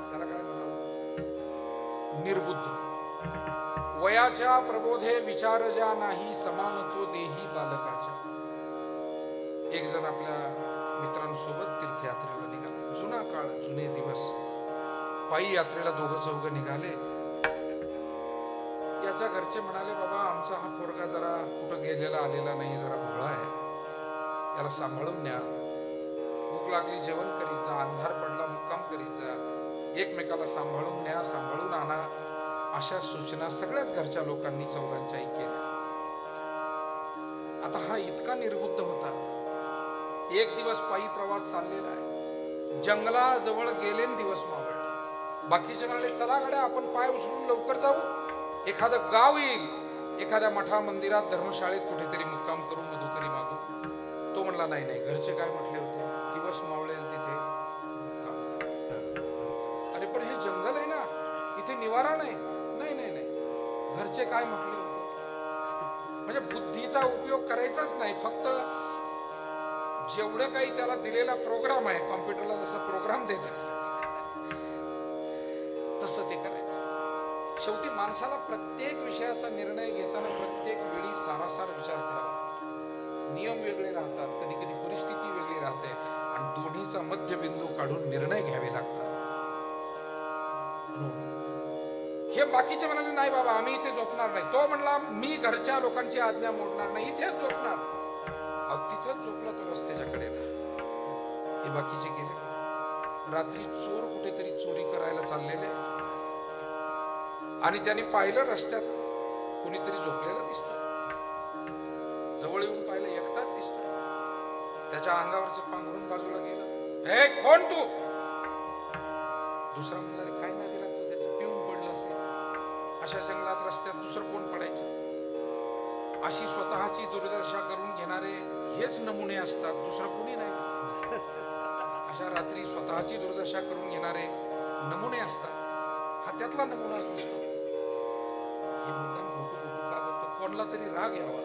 त्याला काय म्हणावं? निर्बुद्ध. वयाच्या प्रबोधे विचार ज्या नाही, समान तो देही बालकाच्या. एक जण आपल्या मित्रांसोबत तीर्थयात्रेला निघाला. जुना काळ, जुने दिवस. पायी यात्रेला 2-4 निघाले. याच्या घरचे म्हणाले, बाबा आमचा हा पोरगा जरा कुठं गेलेला आलेला नाही, जरा भोळा आहे, याला सांभाळून न्या. भूक लागली जेवण करीत जा, अंधार पडला मुक्काम करीत जा, एकमेकाला सांभाळून न्या, सांभाळून आणा. अशा सूचना सगळ्याच घरच्या लोकांनी चौघांच्याही केल्या. आता हा इतका निर्बुद्ध होता. एक दिवस पायी प्रवास चाललेला आहे. जंगलाजवळ गेले न दिवस मावळले. बाकीचे म्हणाले, चला गड्या आपण पाय उचलून लवकर जाऊ, एखादं गाव येईल, एखाद्या मठा मंदिरात धर्मशाळेत कुठेतरी मुक्काम करून मधुकरी मागू. तो म्हणला, नाही नाही, घरचे काय म्हटले होते, दिवस मावळेल तिथे. अरे पण हे जंगल आहे ना, इथे निवारा नाही. नाही नाही नाही, घरचे काय म्हटले होते. म्हणजे बुद्धीचा उपयोग करायचाच नाही, फक्त जेवढं काही त्याला दिलेला प्रोग्राम आहे, कॉम्प्युटरला जसा प्रोग्राम देतात तसं ते करायचं. शेवटी माणसाला प्रत्येक विषयाचा निर्णय घेताना प्रत्येक वेळी सारासार विचार करावा. नियम वेगळे राहतात, कधी कधी परिस्थिती वेगळी राहते आणि दोन्हीचा मध्यबिंदू काढून निर्णय घ्यावे लागतात. हे बाकीचे म्हणाले, नाही बाबा आम्ही इथे झोपणार नाही. तो म्हणला, मी घरच्या लोकांची आज्ञा मोडणार नाही, इथेच झोपणार. तिथेच झोपला तो रस्त्याच्या कडेला. हे बाकीचे गेले. रात्री चोर कुठेतरी चोरी करायला चाललेले आणि त्यांनी पाहिलं रस्त्यात कुणीतरी झोपलेलं दिसतं. जवळ येऊन पाहिलं, एकटाच दिसतो. त्याच्या अंगावरचं पांघरून बाजूला गेलं. हे कोण तू? दुसरा म्हणला, काय नाही दिला तू, त्याच्या पिऊन पडलं असेल. अशा जंगलात रस्त्यात दुसरं कोण पडायचं? अशी स्वतःची दुर्दशा करून घेणारे हेच नमुने असतात, दुसरं कोणी नाही. अशा रात्री स्वतःची दुर्दशा करून घेणारे नमुने असतात. हा त्यातला नमुना दिसतो. हे मुद्दाम भूक का बघतो, कोणाला तरी राग यावा,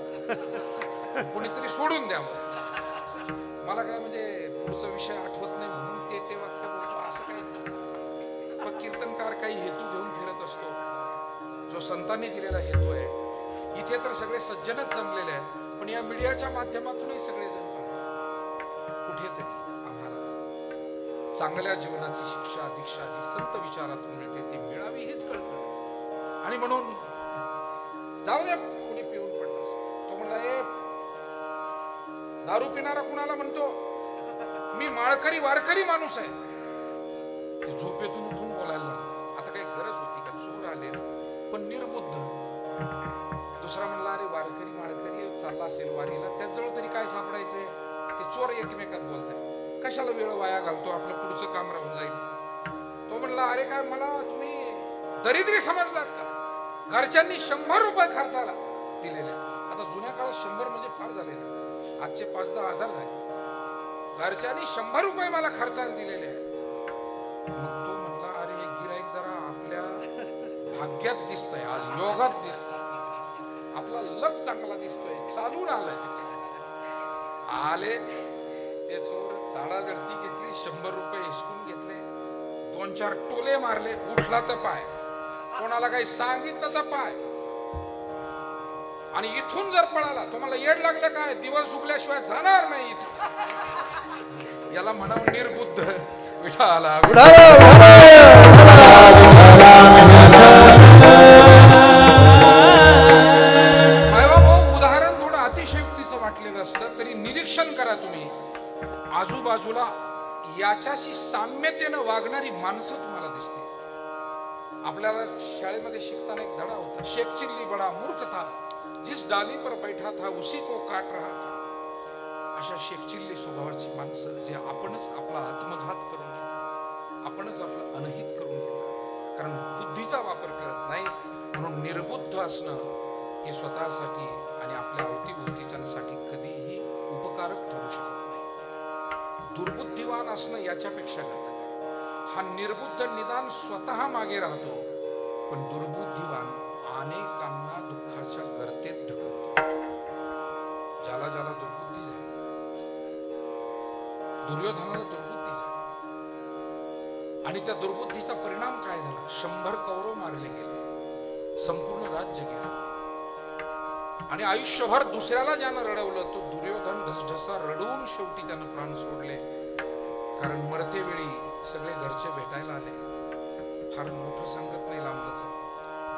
कोणीतरी सोडून द्यावं. मला काय म्हणजे पुढचा विषय आठवत नाही म्हणून ते वाक्य बोलतो असं काही नाही. पण कीर्तनकार काही हेतू घेऊन फिरत असतो, जो संतांनी दिलेला हेतू आहे. इथे तर सगळे सज्जनच जमलेले आहेत, पण या मीडियाच्या माध्यमातूनही सगळे जण कुठेतरी आम्हाला चांगल्या जीवनाची शिक्षा दीक्षा जी संत विचारातून मिळते ती मिळावी हेच कळतं. आणि म्हणून जाऊ द्या, कुणी पिऊन पडलं. तो म्हणला, दारू पिणारा कुणाला म्हणतो? मी माळकरी वारकरी माणूस आहे. ते झोपेतून उठून बोलायला लागला. आता काही गरज होती का? चोर आले पण निर्बुद्ध. दुसरा म्हणला, अरे वारकरी माळकरी चालला असेल वारीला, त्याजवळ तरी काय सापडायचंय? ते चोर एकमेकात बोलताय, कशाला वेळ वाया घालतो, आपलं पुढचं काम राहून जाईल. तो म्हणला, अरे काय मला तुम्ही दरिद्री समजलात का? घरच्यांनी 100 रुपये खर्चाला दिलेले. आता जुन्या काळात 100 म्हणजे फार झालेलं, आजचे 5-10 हजार झाले. घरच्यांनी 100 रुपये मला खर्चाला दिलेले आहे. मग तो म्हणला, अरे हे गिराईक जरा आपल्या भाग्यात दिसतंय, आज योगात दिसतंय, आपला लक चांगला दिसतोय, चालून आलाय. आले ते चोर, झाडाझडती घेतली, 100 रुपये हिसकून घेतले, 2-4 टोले मारले, उठला तर पाय. कोणाला काही सांगितलं तर पाय. आणि इथून जर पळाला, तुम्हाला येड लागलं काय, दिवस उगल्याशिवाय जाणार नाही इथून. याला म्हणावं निर्बुद्ध. विठाला उदाहरण थोडं अतिशयोक्तीचं वाटलेलं असलं तरी निरीक्षण करा तुम्ही. आजूबाजूला याच्याशी साम्यतेनं वागणारी माणसं तुम्हाला दिसते. आपल्याला शाळेमध्ये शिकताना एक धडा होता, शेख चिल्ली बडा मूर्ख था, जिस डाली पर बैठा था उसी को काट रहा था. अशा शेखचिल्ली स्वभावाची माणसं, जे आपणच आपला आत्मघात करून घेतात, आपणच आपलं अनहित करून घेतात, कारण बुद्धीचा वापर करत नाही. म्हणून निर्बुद्ध असणं हे स्वतःसाठी आणि आपल्या अवतीभोवतीच्यांसाठी कधीही उपकारक ठरू शकत नाही. दुर्बुद्धिवान असणं याच्यापेक्षा घातक आहे. हा निर्बुद्ध निदान स्वतः मागे राहतो, पण दुर्बुद्धिवान अनेकांना दुःखाच्या गर्तेत ढकलतो. ज्याला ज्याला दुर्बुद्धी झाली, दुर्योधनाला दुर्बुद्धी झाली, आणि त्या दुर्बुद्धीचा परिणाम काय झाला? 100 कौरव मारले गेले, संपूर्ण राज्य गेले, आणि आयुष्यभर दुसऱ्याला ज्यानं रडवलं तो दुर्योधन ढसढसा रडून शेवटी त्यानं प्राण सोडले. कारण मरते वेळी सगळे घरचे भेटायला आले. फार मोठं सांगत नाही, लांबलंच.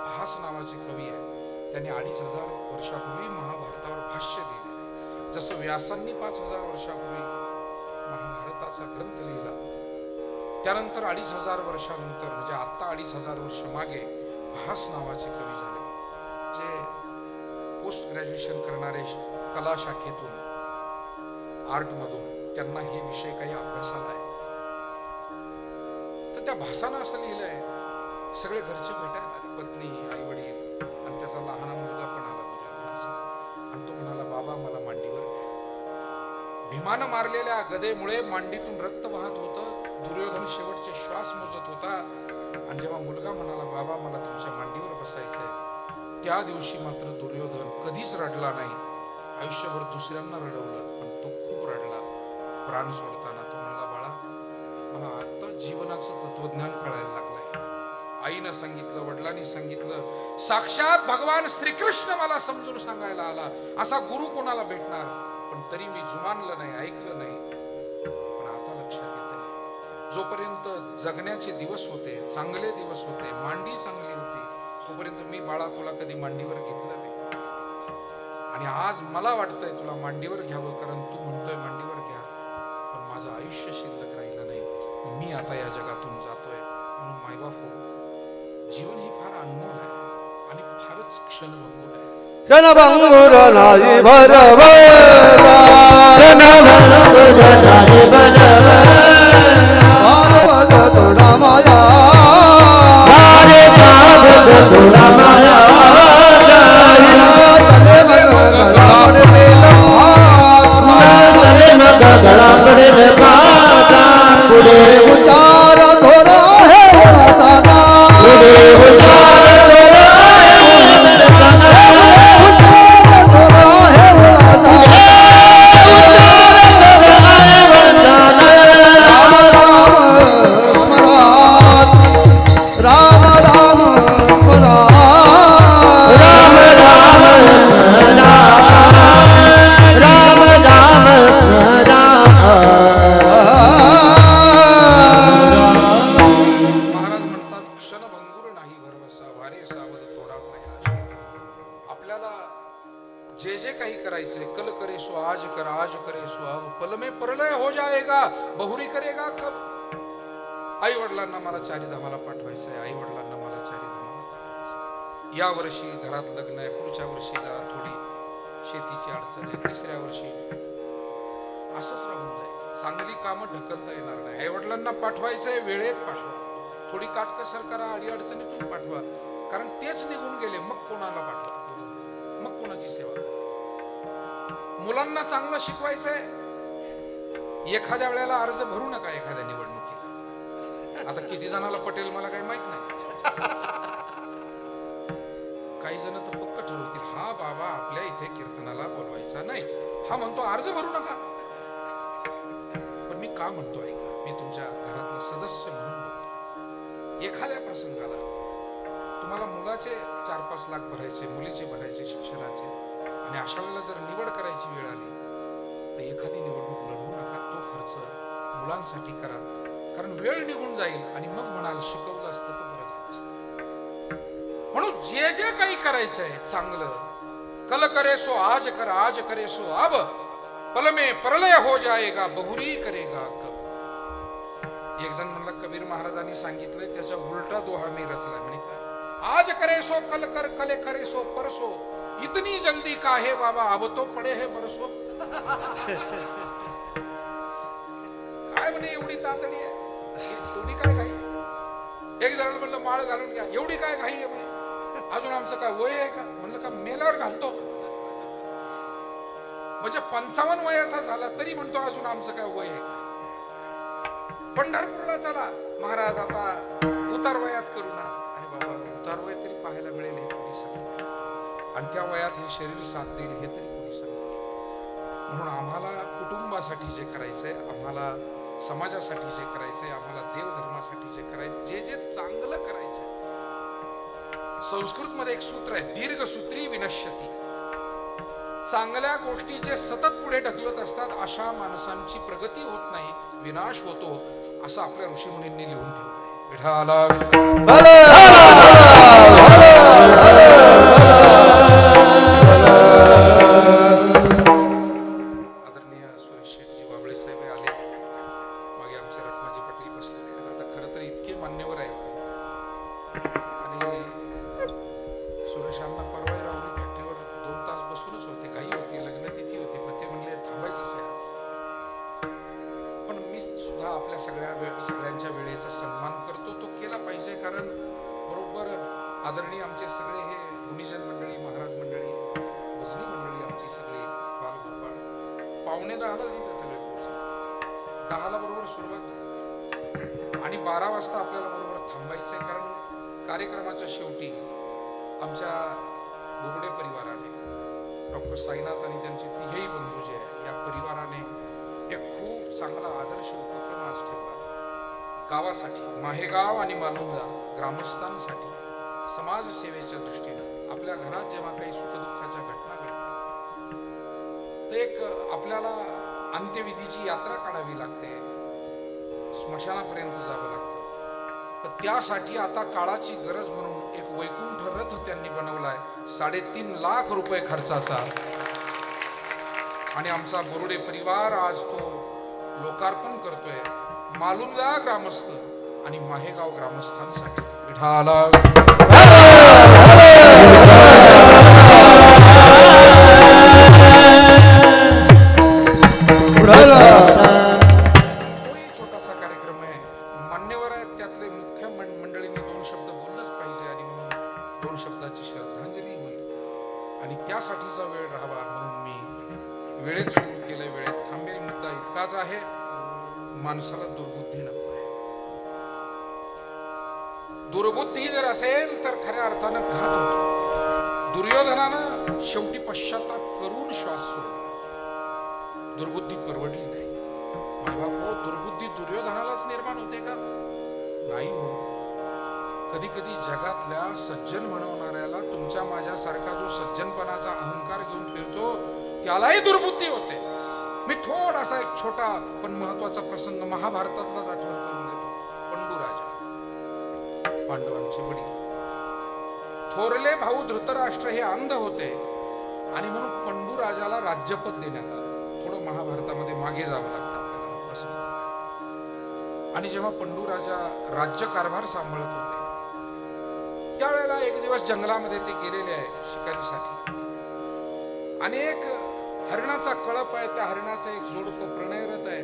भास नावाचे कवी आहे, त्यांनी 2500 वर्षापूर्वी महाभारतावर भाष्य लिहिले. जसं व्यासांनी 5000 वर्षापूर्वी महाभारताचा ग्रंथ लिहिला, त्यानंतर 2500 वर्षानंतर, म्हणजे आता 2500 वर्ष मागे भास नावाचे कवी झाले, जे पोस्ट ग्रॅज्युएशन करणारे कला शाखेतून, आर्टमधून, त्यांना हे विषय काही अभ्यासाला आहे. तर त्या भासानं असं लिहिलंय, सगळे घरचे भेटायला आले, पत्नी, आई वडील, आणि त्याचा लहान मुलगा पण आला दुर्योधनाचा, आणि तो म्हणाला, बाबा मला मांडीवर घ्या. भीमानं मारलेल्या गदेमुळे मांडीतून रक्त वाहत होतं. दुर्योधन शेवटचे श्वास मोजत होता, आणि जेव्हा मुलगा म्हणाला, बाबा मला तुमच्या मांडीवर बसायचंय, त्या दिवशी मात्र दुर्योधन कधीच रडला नाही. आयुष्यभर दुसऱ्यांना रडवलं, पण तो खूप रडला. प्राण सोडताना तो म्हणाला, बाळा मला आता जीवनाचं तत्वज्ञान कळायला लागलंय. आईनं सांगितलं, वडिलांनी सांगितलं, साक्षात भगवान श्रीकृष्ण मला समजून सांगायला आला. असा गुरु कोणाला भेटणार? पण तरी मी जुमानलं नाही, ऐकलं नाही. पण आता लक्षात येतंय, जोपर्यंत जगण्याचे दिवस होते, चांगले दिवस होते, मांडी चांगली होती, तोपर्यंत मी बाळा तुला कधी मांडीवर घेतलं नाही. आणि आज मला वाटतंय तुला मांडीवर घ्यावं, कारण तू म्हणतोय मांडीवर घ्या, पण माझं आयुष्य शिल्लक राहिलं नाही. मी आता या जगातून जातोय. म्हणून मायबाप, जीवन हे फार अनमोल आहे आणि फारच क्षणभंगूर आहे. क्षणभंगूर नाही भरवला, क्षणभंगूर नाही भरवला, भागवत तुला माया, भारे भागवत तुला माया, गळाकडे पाहता पुढे उचार थोडा हे उडाता, पुढे उचार थोडा हे उडाता, राम राम राम राम राम राम महाराज म्हणतात, क्षणभंगूर नाही भरवसा, वारे सावध तोडा नाही. आपल्याला जे जे काही करायचे, कल करे सो आज कर, आज करे सो अब, पल में प्रलय हो जाएगा, बहुरी करेगा कब. आई वडिलांना मला चारीधामाला पाठवायचंय, आई वडिलांना मला चारीधामाला पाठवायचंय. या वर्षी घरात लग्न आहे, पुढच्या वर्षी जरा थोडी शेतीची अडचण आहे, तिसऱ्या वर्षी असंच राहून जाईल. चांगली कामं ढकलता येणार नाही. आई वडिलांना पाठवायचंय, वेळेत पाठवा, थोडी काटकसर करा, अडी अडचणीतून पाठवा, कारण तेच निघून गेले, मग कोणाला पाठवा, मग कोणाची सेवा करा. मुलांना चांगलं शिकवायचंय, एखाद्या वेळेला अर्ज भरू नका एखाद्या निवडणुकीला. आता किती जणाला पटेल मला काही माहित नाही. काही जण तर पक्क ठरवतील, हा बाबा आपल्या इथे कीर्तनाला बोलवायचा नाही, हा म्हणतो अर्ज भरू नका. पण मी का म्हणतो ऐका, मी तुमच्या घरातला सदस्य म्हणून बोलतो. एखाद्या प्रसंगाला तुम्हाला मुलाचे 4-5 लाख भरायचे, मुलीचे भरायचे शिक्षणाचे, आणि अशा वेळेला जर निवड करायची वेळ आली तर एखादी निवडणूक लढवू नका. तो खर्च मुलांसाठी करा, कारण वेळ निघून जाईल आणि मग म्हणाल शिकवलं असतं तर बरं झालं असतं. म्हणून जे जे काही करायचंय चांगलं, कल करे सो आज कर, आज करे सो अब, पल में प्रलय हो जाएगा, बहुरी करेगा कब. एक जण म्हणला कबीर महाराजांनी सांगितलंय त्याचा उलटा दोहा मी रचलाय. म्हणे आज करे सो कल कर, कले करे सो परसो, इतनी जल्दी काहे बाबा, अब तो पडे है बरसो. काय म्हणे एवढी तातडी आहे, एवढी काय घाई. एक जणाला म्हणलं माळ घालून घ्या, एवढी काय घाई आहे म्हणे. अजून आमचं काय वय आहे का. म्हणलं का मेल्यावर घालतो. म्हणजे 55 वयाचा झाला तरी म्हणतो अजून आमचं काय वय आहे. पंढरपूरला चला महाराज, आता उतार वयात करू ना. आणि बाबा उतार वय तरी पाहायला मिळेल हे कोणी सांगितलं, आणि त्या वयात हे शरीर साथ देईल हे तरी कोणी सांगितलं. म्हणून आम्हाला कुटुंबासाठी जे करायचंय, आम्हाला समाजासाठी जे करायचंय, आम्हाला देवधर्मासाठी जे करायचं, जे जे चांगलं करायचंय. संस्कृत मध्ये एक सूत्र आहे, दीर्घसूत्री विनश्यती. चांगल्या गोष्टी जे सतत पुढे ढकलत असतात अशा माणसांची प्रगती होत नाही, विनाश होतो, असं आपल्या ऋषीमुनींनी लिहून ठेवलंय. आदरणीय सुरेश शेठजी वाबळे साहेब आले, मागे आमचे रत्नाजी पाटील बसलेले. आता खरं तर इतके मान्यवर आहेत, आणि सुरेशांना परवा राहुरी फॅक्टरीवर 2 तास बसूनच होते, घाई होती, लग्नतिथी होती, पण ते म्हणले थांबायचंच आहे आज. पण मी सुद्धा आपल्या सगळ्यांच्या वेळेचा सन्मान करतो, तो केला पाहिजे. कारण बरोबर आदरणीय आमचे सगळे हे गुणीजन मंडळी, महाराज मंडळी, भजनी मंडळी, आमची सगळी बालगोपाळ 9:45 इथे सगळे पोहोचले. 10ला बरोबर सुरुवात झाली आणि 12 वाजता आपल्याला बरोबर थांबायचंय. कारण कार्यक्रमाच्या शेवटी आमच्या बोगडे परिवाराने, डॉक्टर साईनाथ आणि त्यांचे तिघेही बंधू जे आहे, या परिवाराने एक खूप चांगला आदर्श उपक्रम आज ठेवला. गावासाठी, माहेगाव आणि मालुंगा ग्रामस्थांसाठी समाजसेवेच्या दृष्टीने आपल्या घरात जेव्हा काही सुखदुःखाच्या घटना घडतात, तर एक आपल्याला अंत्यविधीची यात्रा काढावी लागते, स्मशानापर्यंत जावं लागतं. तर त्यासाठी आता काळाची गरज म्हणून एक वैकुंठ रथ त्यांनी बनवलाय 3.5 लाख रुपये खर्चाचा, आणि आमचा बोरुडे परिवार आज तो लोकार्पण करतोय मालुंगा ग्रामस्थ आणि माहेगाव ग्रामस्थांसाठी. विठाला छोटासा कार्यक्रम आहे, मान्यवर आहेत, त्यातले मुख्य मंडळींनी 2 शब्द बोललंच पाहिजे, आणि म्हणून 2 शब्दाची श्रद्धांजली होईल आणि त्यासाठीचा वेळ राहावा म्हणून मी वेळेत सुरू केलंय, वेळेत थांबेल. मुद्दा इतकाच आहे, माणसाला दुर्बुद्धी नको आहे. दुर्बुद्धी जर असेल तर खऱ्या अर्थानं घात होतो. दुर्योधनानं शेवटी पश्चाताप करून श्वास सोडला. दुर्बुद्धी परवडली नाही. बाबा दुर्बुद्धी दुर्योधनालाच निर्माण होते का? नाही हो. कधी कधी जगातल्या सज्जन म्हणवणाऱ्याला, तुमच्या माझ्यासारखा जो सज्जनपणाचा अहंकार घेऊन फिरतो, त्यालाही दुर्बुद्धी होते. मी थोडासा एक छोटा पण महत्वाचा प्रसंग महाभारतातलाच आठवण करून देतो. पंडूराजा, पांडवांचे वडील, थोरले भाऊ धृतराष्ट्र हे अंध होते, आणि म्हणून पंडूराजाला राज्यपद देण्यात आलं. थोडं महाभारतामध्ये मागे जावं लागतं आपल्याला प्रसंग. आणि जेव्हा पंडूराजा राज्यकारभार सांभाळत होते, त्यावेळेला एक दिवस जंगलामध्ये ते गेलेले आहे शिकारीसाठी, आणि एक हरणाचा कळप आहे, त्या हरणाचा एक जोडपं प्रणयरत आहे,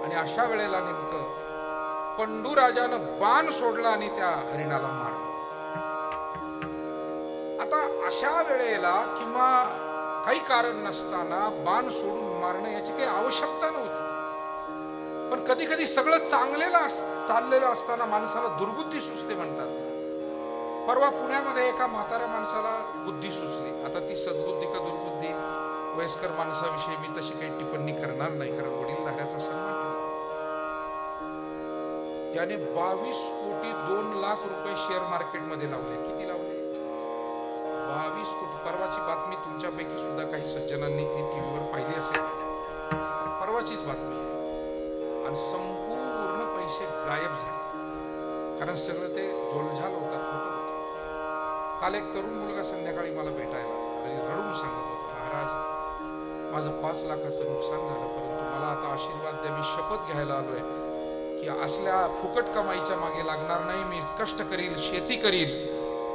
आणि अशा वेळेला नेमकं पंडूराजानं बाण सोडला आणि त्या हरिणाला मारलं. आता अशा वेळेला किंवा काही कारण नसताना बाण सोडून मारणं याची काही आवश्यकता नव्हती. पण कधी कधी सगळं चाललेलं असताना माणसाला दुर्बुद्धी सुचते म्हणतात. परवा पुण्यामध्ये एका म्हाताऱ्या माणसाला बुद्धी सुचली. आता ती सद्बुद्धी का दुर्बुद्धी, वयस्कर माणसाविषयी मी तशी काही टिप्पणी करणार नाही, कारण वडीलधाऱ्याचा सन्मान केला. त्याने 22 कोटी 2 लाख रुपये शेअर मार्केटमध्ये लावले. किती लावले? ती टीव्हीवर पाहिली असेल, परवाचीच बातमी आहे. आणि संपूर्ण पैसे गायब झाले, कारण सगळं ते झोलझाल होतात, खोटं होतं. काल एक तरुण मुलगा संध्याकाळी मला भेटायला आणि रडून सांगत होता, महाराज माझं 5 लाखाचं नुकसान झालं, परंतु मला आता आशीर्वाद द्या, मी शपथ घ्यायला आलोय की असल्या फुकट कमाईच्या मागे लागणार नाही, मी कष्ट करील, शेती करील.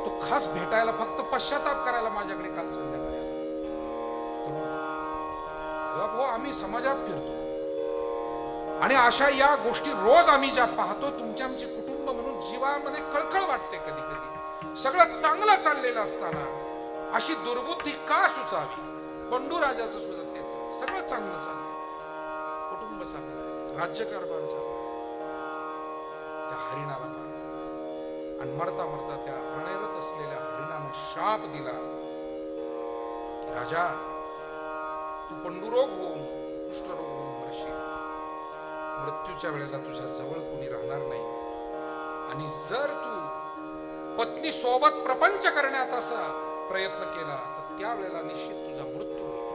तो खास भेटायला, फक्त पश्चाताप करायला माझ्याकडे काल संध्याकाळी आला. भाऊ आम्ही समाजात फिरतो आणि अशा या गोष्टी रोज आम्ही ज्या पाहतो, तुमचे आमचे कुटुंब म्हणून जीवामध्ये कळकळ वाटते. कधी कधी सगळं चांगलं चाललेलं असताना अशी दुर्बुद्धी का सुचावी? बंडू राजाचं सुद्धा तेच, सगळं चांगलं चाललंय, कुटुंब चाललंय, राज्यकारभार चाललाय, त्या हरिणाला मारला आणि मरता मरता त्या प्रणयरत असलेल्या हरिणानं शाप दिला की राजा तू पंडुरोग होऊन, कुष्ठरोग होऊन मरशील. मृत्यूच्या वेळेला तुझ्या जवळ कोणी राहणार नाही, आणि जर तू पत्नी सोबत प्रपंच करण्याचा असा प्रयत्न केला तर त्यावेळेला निश्चित तुझा मृत्यू होईल.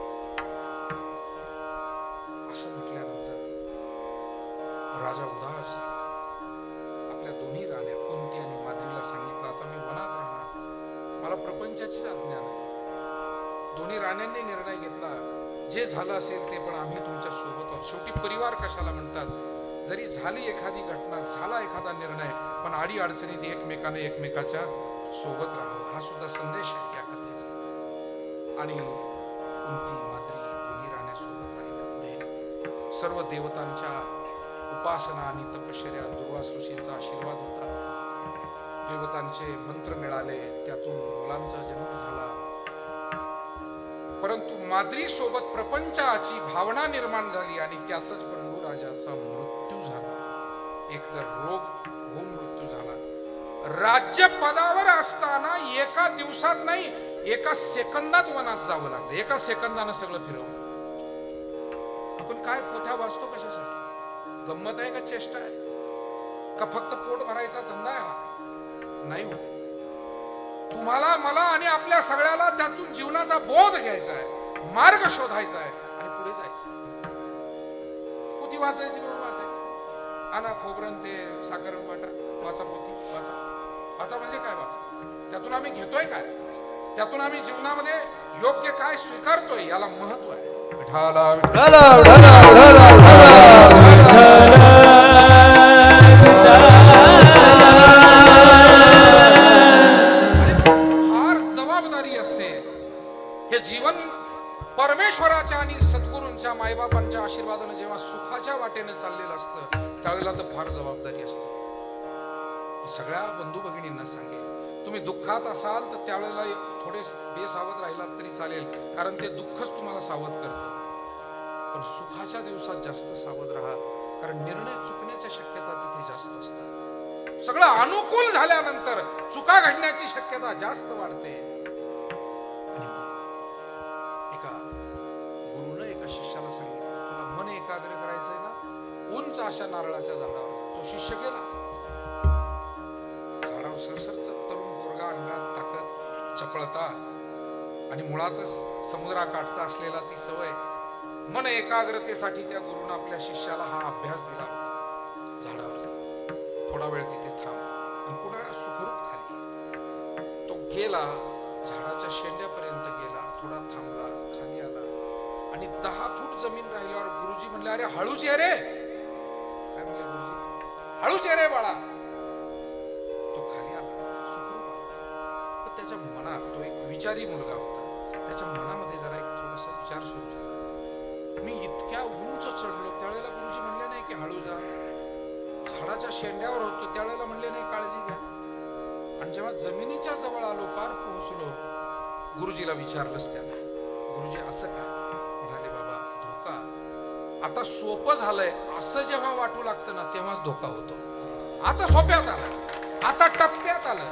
असं म्हटल्यानंतर राजा उदास झाला. आपल्या दोन्ही राण्या कुंती आणि माद्रीला सांगितलं, आता मी वनात राहणार, मला प्रपंचाचीच आज्ञा नाही. दोन्ही राण्यांनी निर्णय घेतला, जे झालं असेल ते पण आम्ही तुमच्या सोबत आहोत. शेवटी परिवार कशाला म्हणतात? जरी झाली एखादी घटना, झाला एखादा निर्णय, पण आडी अडचणीत एकमेकाने एकमेकाच्या सोबत राहावं, हा सुद्धा संदेश आहे या कथेचा. आणि कुंती माद्री दोन्ही राण्यासोबत राहिल्या. पुढे सर्व देवतांच्या उपासना आणि तपश्चर्या, दुर्वास ऋषींचा आशीर्वाद होता, देवतांचे मंत्र मिळाले, त्यातून मुलांचा जन्म झाला. परंतु माद्री सोबत प्रपंचाची भावना निर्माण झाली आणि त्यातच बंडू राजाचा मृत्यू झाला. एकतर रोग होऊन मृत्यू झाला. राज्य पदावर असताना एका दिवसात नाही, एका सेकंदात वनात जावं लागलं. एका सेकंदानं सगळं फिरवलं. आपण काय पोथ्या वाचतो कशासाठी? गंमत आहे का चेष्टा आहे का? फक्त पोट भरायचा धंदा आहे हा? नाही हो. तुम्हाला, मला आणि आपल्या सगळ्याला त्यातून जीवनाचा बोध घ्यायचा आहे, मार्ग शोधायचा आहे आणि पुढे जायचं. पोथी वाचायची म्हणून वाचायची, आणा खोबरं ते साखर वाटा, वाचा पोथी, वाचा. वाचा म्हणजे काय वाचा? त्यातून आम्ही घेतोय काय? त्यातून आम्ही जीवनामध्ये योग्य काय स्वीकारतोय? याला महत्व आहे. विठाला जीवन परमेश्वराच्या आणि सद्गुरूंच्या, मायबापांच्या आशीर्वादाने जेव्हा सुखाच्या वाटेने चाललेलं असतं, त्यावेळेला तर फार जबाबदारी असते. सगळ्या बंधू भगिनींना सांगेल, तुम्ही दुःखात असाल तर त्यावेळेला थोडे बेसावध राहिलात तरी चालेल, कारण ते दुःखच तुम्हाला सावध करतं. पण सुखाच्या दिवसात जास्त सावध राहा, कारण निर्णय चुकण्याच्या शक्यता तिथे जास्त असतात. सगळं अनुकूल झाल्यानंतर चुका घडण्याची शक्यता जास्त वाढते. गुरुनं एका शिष्याला सांगितलं, तुला मन एकाग्र करायचंय ना, उंच अशा नारळाच्या झाडावर. तो शिष्य गेला झाडावर, सरसरच तरुण पोरगा, अंगात ताकद, चपळता आणि मुळातच समुद्राकाठचा असलेला ती सवय. मन एकाग्रतेसाठी त्या गुरुनं आपल्या शिष्याला हा अभ्यास दिला. झाडावर थोडा वेळ तिथे थांब आणि पुन्हा सुखरूप खाली. तो गेला, झाडाच्या शेंड्यापर्यंत गेला, थोडा थांबला, खाली आला आणि 10 फूट जमीन राहिल्यावर गुरुजी म्हणले, अरे हळूच ये रे. काय म्हणले गुरुजी? हळूच ये रे बाळा. तो खाली आला, सुखरूप आला. पण त्याच्या मनात, तो एक विचारी मुलगा होता, त्याच्या मनामध्ये जरा एक थोडासा विचार सुरू झाला. मी इतक्या उंच चढलो, त्यावेळेला गुरुजी म्हणले नाही की हळू जा. झाडाच्या शेंड्यावर होतो त्यावेळेला म्हणले नाही काळजी घ्या. आणि जेव्हा जमिनीच्या जवळ आलो, पार पोहोचलो, गुरुजीला विचारलंच त्याला, गुरुजी असं का? म्हणाले, बाबा धोका आता सोपं झालंय. असं जेव्हा वाटू लागतं ना, तेव्हाच धोका होतो. आता सोप्यात आलं, आता टप्प्यात आलं.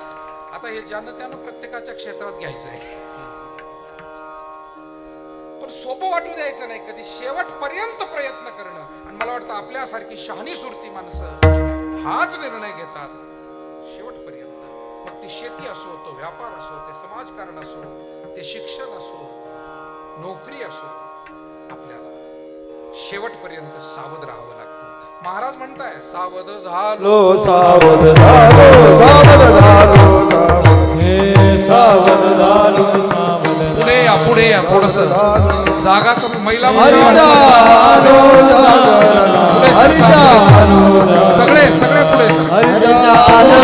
आता हे ज्यानं त्यानं प्रत्येकाच्या क्षेत्रात घ्यायचंय, पण सोपं वाटू द्यायचं नाही कधी. शेवटपर्यंत प्रयत्न करणं. आणि मला वाटतं आपल्यासारखी शहाणी सुरती माणसं हाच निर्णय घेतात शेवटपर्यंत. मग ती शेती असो, तो व्यापार असो, ते समाजकारण असो, ते शिक्षण असो, नोकरी असो, शेवटपर्यंत सावध राहावं लागतं. महाराज म्हणताय सावध झालो लो सावध झालो सावध झालो सावध झालो पुढे या थोडस जागा कमी महिला हरी जालो पुढे सरका. सगळे पुढे सरका. हरी जालो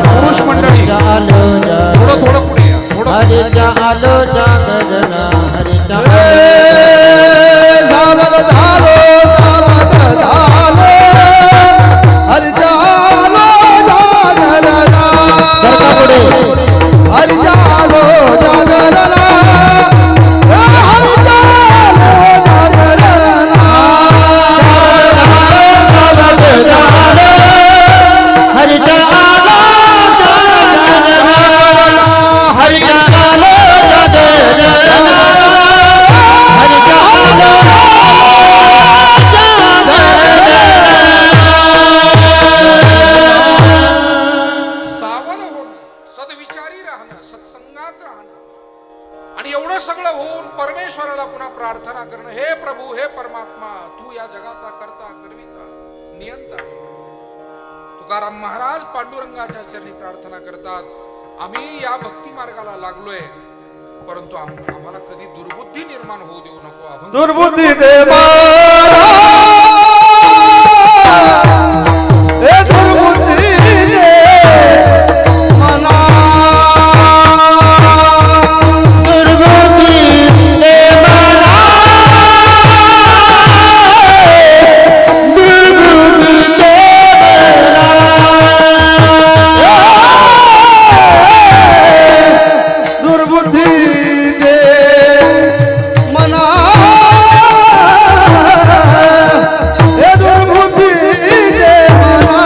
पुरुष मंडळी थोडं पुढे या थोडं. हरी जालो जागरणा हरी जालो सावध झालो सावध झालो हरी जालो जागरणा हरी जालो जागरणा सावध होणं, सद्विचारी राहणं, सत्संगात राहणं आणि एवढं सगळं होऊन परमेश्वराला पुन्हा प्रार्थना करणं, हे प्रभू हे परमात्मा तू या जगाचा करता करविता नियंता. तुकाराम महाराज पांडुरंगाच्या चरणी प्रार्थना करतात, आम्ही या भक्ती मार्गाला लागलोय परंतु आम्हाला कधी दुर्बुद्धी निर्माण होऊ देऊ नको. अभंग दुर्बुद्धी दे मारा ए दुर्बुद्धी दे मना दुर्बुद्धी दे मना दुर्बुद्धी दे मना दुर्बुद्धी दे मना हे दुर्बुद्धी दे मना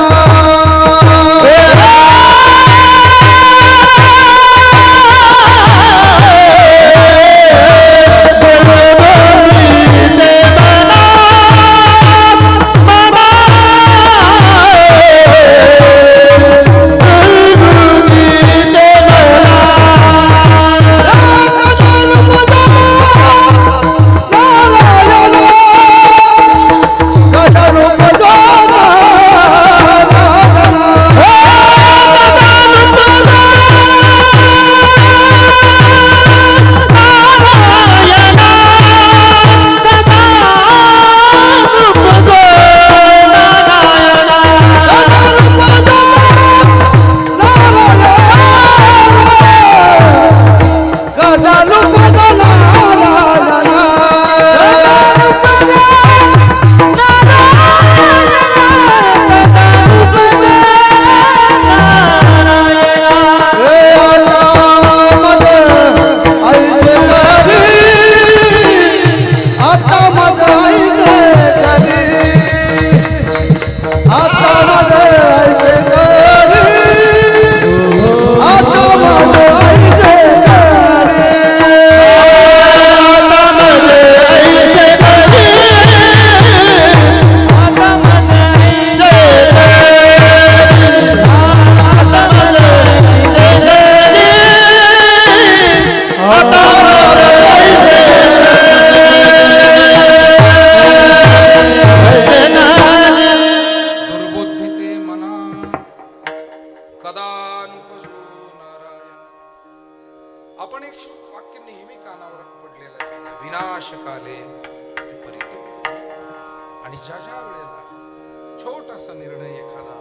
आपण एक वाक्य नेहमी कानावर पडलेलं आहे, विनाशकाले विपरीत. आणि ज्या ज्या वेळेला छोटासा निर्णय एखादा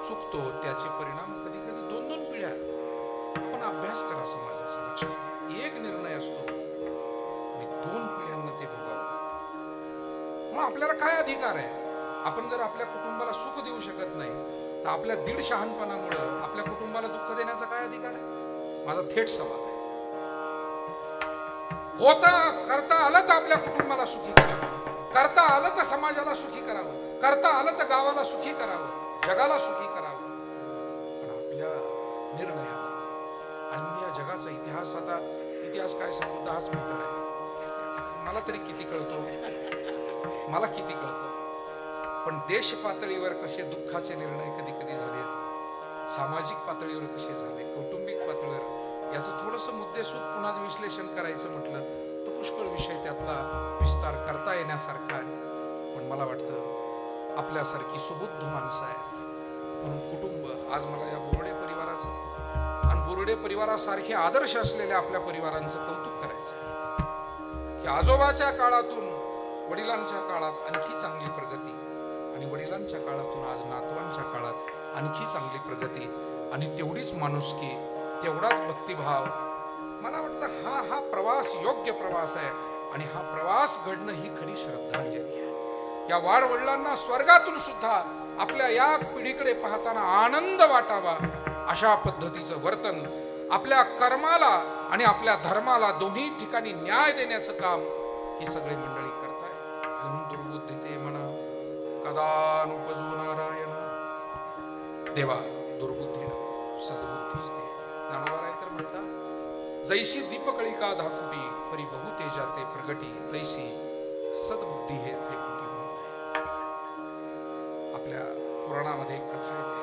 चुकतो त्याचे परिणाम कधी कधी 2-2 पिढ्या. आपण अभ्यास करा समाजाचा. लक्षात एक निर्णय असतो आणि 2 पिढ्यांना ते भोगावं. मग आपल्याला काय अधिकार आहे? आपण जर आपल्या कुटुंबाला सुख देऊ शकत नाही तर आपल्या दीड शहाणपणामुळे आपल्या कुटुंबाला दुःख देण्याचा काय अधिकार आहे? माझा थेट सवाल आहे. करता आलं तर आपल्या कुटुंबाला सुखी करावं, करता आलं तर समाजाला सुखी करावं, करता आलं तर गावाला सुखी करावं, जगाला सुखी करावं. पण आपल्या निर्णयावर आणि मी या जगाचा इतिहास काय सांगतो, 10च मिनिटं आहे. मला तरी किती कळतो, मला किती कळतं. पण देश पातळीवर कसे दुःखाचे निर्णय कधी कधी झाले, सामाजिक पातळीवर कसे झाले, कौटुंबिक पातळीवर, याचं थोडंसं मुद्देसूद पुन्हा विश्लेषण करायचं म्हटलं तर पुष्कळ विषय त्यातला विस्तार करता येणार देण्यासारखं आहे. पण मला वाटतं आपल्यासारखी सुबुद्ध माणसं आहे म्हणून कुटुंब आज मला या बोर्डे परिवाराचं आणि बोर्डे परिवारासारखे आदर्श असलेल्या आपल्या परिवारांचं कौतुक करायचं आहे की आजोबाच्या काळातून वडिलांच्या काळात आणखी चांगली प्रगती आणि वडिलांच्या काळातून आज नातवांच्या काळात आणखी चांगली प्रगती आणि तेवढीच माणुसकी, तेवढाच भक्तिभाव. मला वाटतं हा प्रवास योग्य प्रवास आहे आणि हा प्रवास घडणं ही खरी श्रद्धांजली आहे. या वाडवडिलांना स्वर्गातून सुद्धा आपल्या या पिढीकडे पाहताना आनंद वाटावा अशा पद्धतीचं वर्तन आपल्या कर्माला आणि आपल्या धर्माला दोन्ही ठिकाणी न्याय देण्याचं काम ही सगळी मंडळी करताय. म्हणून दुर्बुद्धी ते म्हणा कदानुपजो नारायण देवा दुर्बुद्धी सद्बुद्धीच दे. ज्ञानोबा तर म्हणतात जैशी दीपकळिका धातुटी परी बहुतेजा ते प्रगटी तैशी सद्बुद्धी हे ते कुटी. आपल्या पुराणामध्ये एक कथा येते,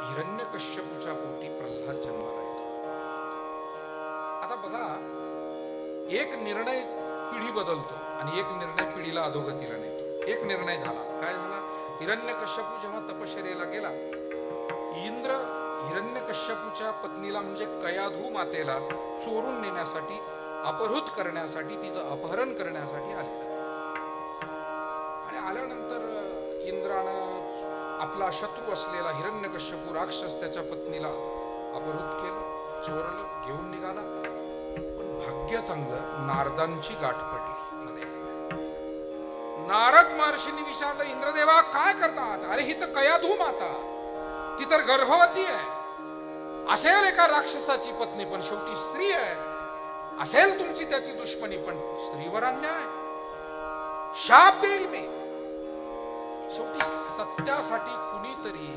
हिरण्यकश्यपूच्या पोटी प्रल्हाद जन्माला येतो. आता बघा, एक निर्णय पिढी बदलतो आणि एक निर्णय पिढीला अधोगतीला नेतो. एक निर्णय झाला, काय झाला? हिरण्यकश्यपू जेव्हा तपश्चर्येला गेला, इंद्र हिरण्यकश्यपूच्या पत्नीला म्हणजे कयाधू मातेला चोरून नेण्यासाठी, अपहृत करण्यासाठी, तिचं अपहरण करण्यासाठी आले. आणि आल्यानंतर इंद्रानं आपला शत्रू असलेला हिरण्यकश्यपू राक्षस त्याच्या पत्नीला अपहृत केलं, चोरलं, घेऊन निघाला. पण भाग्य चांगलं, नारदांची गाठ पडली मध्ये. नारद महर्षींनी विचारलं, इंद्रदेवा काय करतात? अरे ही तर कयाधू माता, ती तर गर्भवती आहे. असेल एका राक्षसाची पत्नी, पण शेवटी स्त्री आहे. असेल तुमची त्याची दुश्मनी, पण स्त्रीवर अन्याय, शाप देईल मी. शेवटी सत्यासाठी कुणीतरी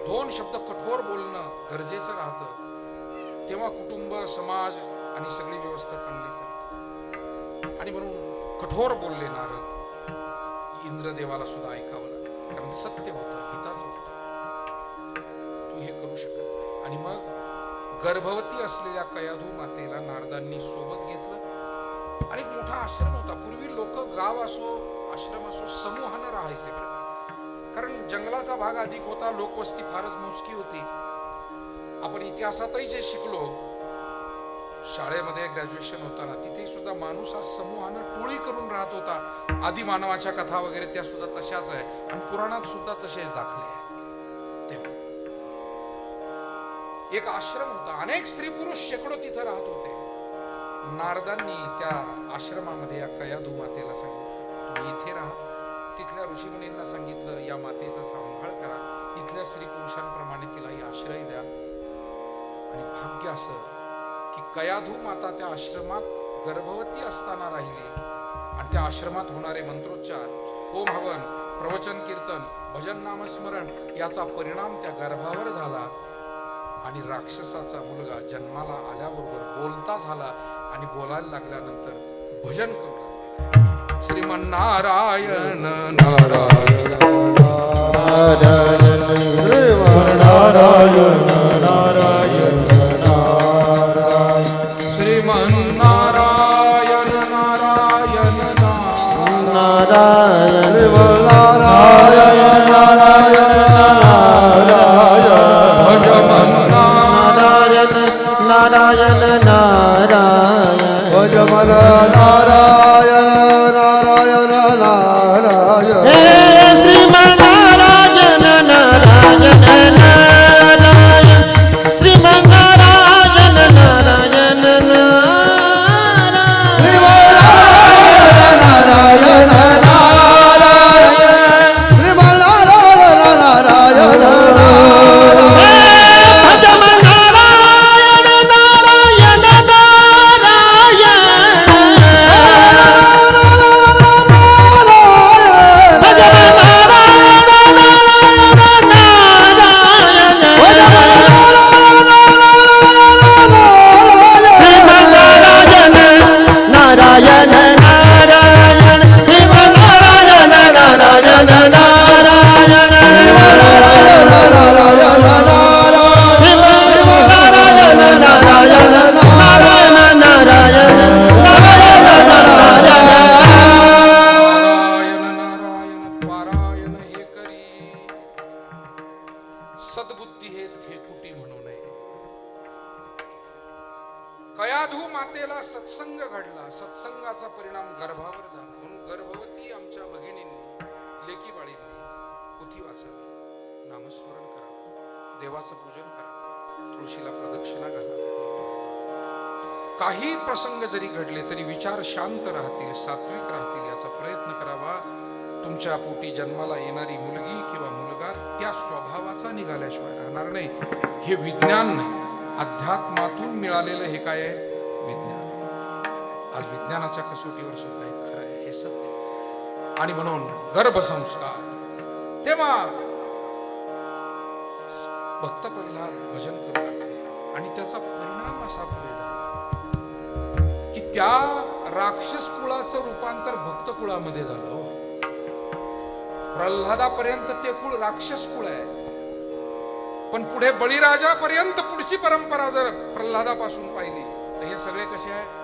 दोन शब्द कठोर बोलणं गरजेचं राहतं. तेव्हा कुटुंब, समाज आणि सगळी व्यवस्था चांगली चालते. आणि म्हणून कठोर बोलले नारद. इंद्रदेवाला सुद्धा ऐकावं लागलं, कारण सत्य होतं, हिताचं होतं. तू हे करू शकत नाही. आणि मग गर्भवती असलेल्या कयाधू मातेला नारदांनी सोबत घेतलं. आणि एक मोठा आश्रम होता. पूर्वी लोक गाव असो, आश्रम असो, समूहानं राहायचे. कारण जंगलाचा भाग अधिक होता, लोकवस्ती फारच मोजकी होती. आपण इतिहासातही जे शिकलो, शाळेमध्ये ग्रॅज्युएशन होताना, तिथे सुद्धा माणूस हा समूहानं टोळी करून राहत होता. आदी मानवाच्या कथा वगैरे त्या सुद्धा तशाच आहे आणि पुराणात सुद्धा तसेच दाखले आहे. तेव्हा एक आश्रम होता, अनेक स्त्री पुरुष शेकडो तिथे राहत होते. नारदांनी त्या आश्रमामध्ये या कयाधू मातेला सांगितलं, तुम्ही इथे राहा. तिथल्या ऋषीमुनींना सांगितलं, या मातेचा सांभाळ करा, इथल्या स्त्री पुरुषांप्रमाणे तिलाही आश्रय द्या. आणि भाग्य असं की कयाधू माता त्या आश्रमात गर्भवती असताना राहिली. आणि त्या आश्रमात होणारे मंत्रोच्चार, होम हवन, प्रवचन कीर्तन, भजन नामस्मरण याचा परिणाम त्या गर्भावर झाला. आणि राक्षसाचा मुलगा जन्माला आल्याबरोबर बोलता झाला आणि बोलायला लागल्यानंतर भजन करू लागला. श्रीमन्नारायण नारायण नारायण नारायण नारायण नारायण श्रीमन्नारायण नारायण नारायण नारायण नारायण नारायण नारायण भजमन नारायण नारायण नारायण हे श्रीमन्नारायण नारायण नारायण श्रीमन्नारायण नारायण नारायण नारायण श्रीमन्नारायण नारायण नारायण परिणाम गर्भावर झाला. म्हणून गर्भवती आमच्या भगिनींनी लेकी बाळींनी पोथी वाचावी, नामस्मरण करावं, देवाचं पूजन करावं, तुळशीला प्रदक्षिणा घालावी. काही प्रसंग जरी घडले तरी विचार शांत राहतील, सात्विक राहतील याचा प्रयत्न करावा. तुमच्या पोटी जन्माला येणारी मुलगी किंवा मुलगा त्या स्वभावाचा निघाल्याशिवाय राहणार नाही. हे विज्ञान नाही, अध्यात्मातून मिळालेलं हे काय आहे? विज्ञान. आज विज्ञानाच्या कसोटीवर सुद्धा हे खरं आहे, हे सत्य. आणि म्हणून गर्भसंस्कार तेव्हा भक्त प्रल्हाद भजन करू लागले आणि त्याचा परिणाम असा झाला की त्या राक्षस कुळाचं रूपांतर भक्त कुळामध्ये झालं. प्रल्हादापर्यंत ते कुळ राक्षस कुळ आहे, पण पुढे बळीराजापर्यंत पुढची परंपरा जर प्रल्हादापासून पाहिली तर हे सगळे कसे आहे?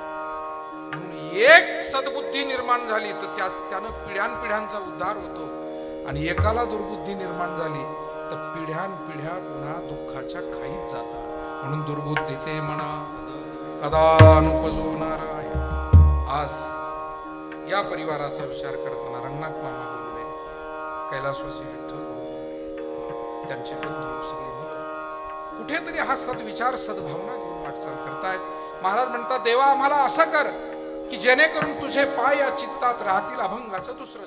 एक सद्बुद्धी निर्माण झाली तर त्यानं पिढ्यानपिढ्यांचा उद्धार होतो, आणि एकाला दुर्बुद्धी निर्माण झाली तर पिढ्यानपिढ्या पुन्हा दुःखाच्या खाईत जातात. म्हणून दुर्बुद्धी ते म्हणा कदा नुपजवणारा. आज या परिवाराचा विचार करताना रंगनाथ मामा बोलले, कैलासवासी विठ्ठल बोलले, त्यांचे बंधू सगळे मुलं कुठेतरी हा सद्विचार सद्भावना घेऊन वाटचाल करतायत. महाराज म्हणतात, देवा आम्हाला असं कर की जेणेकरून तुझे पाय या चित्तात राहतील अभंगाचं दुसरं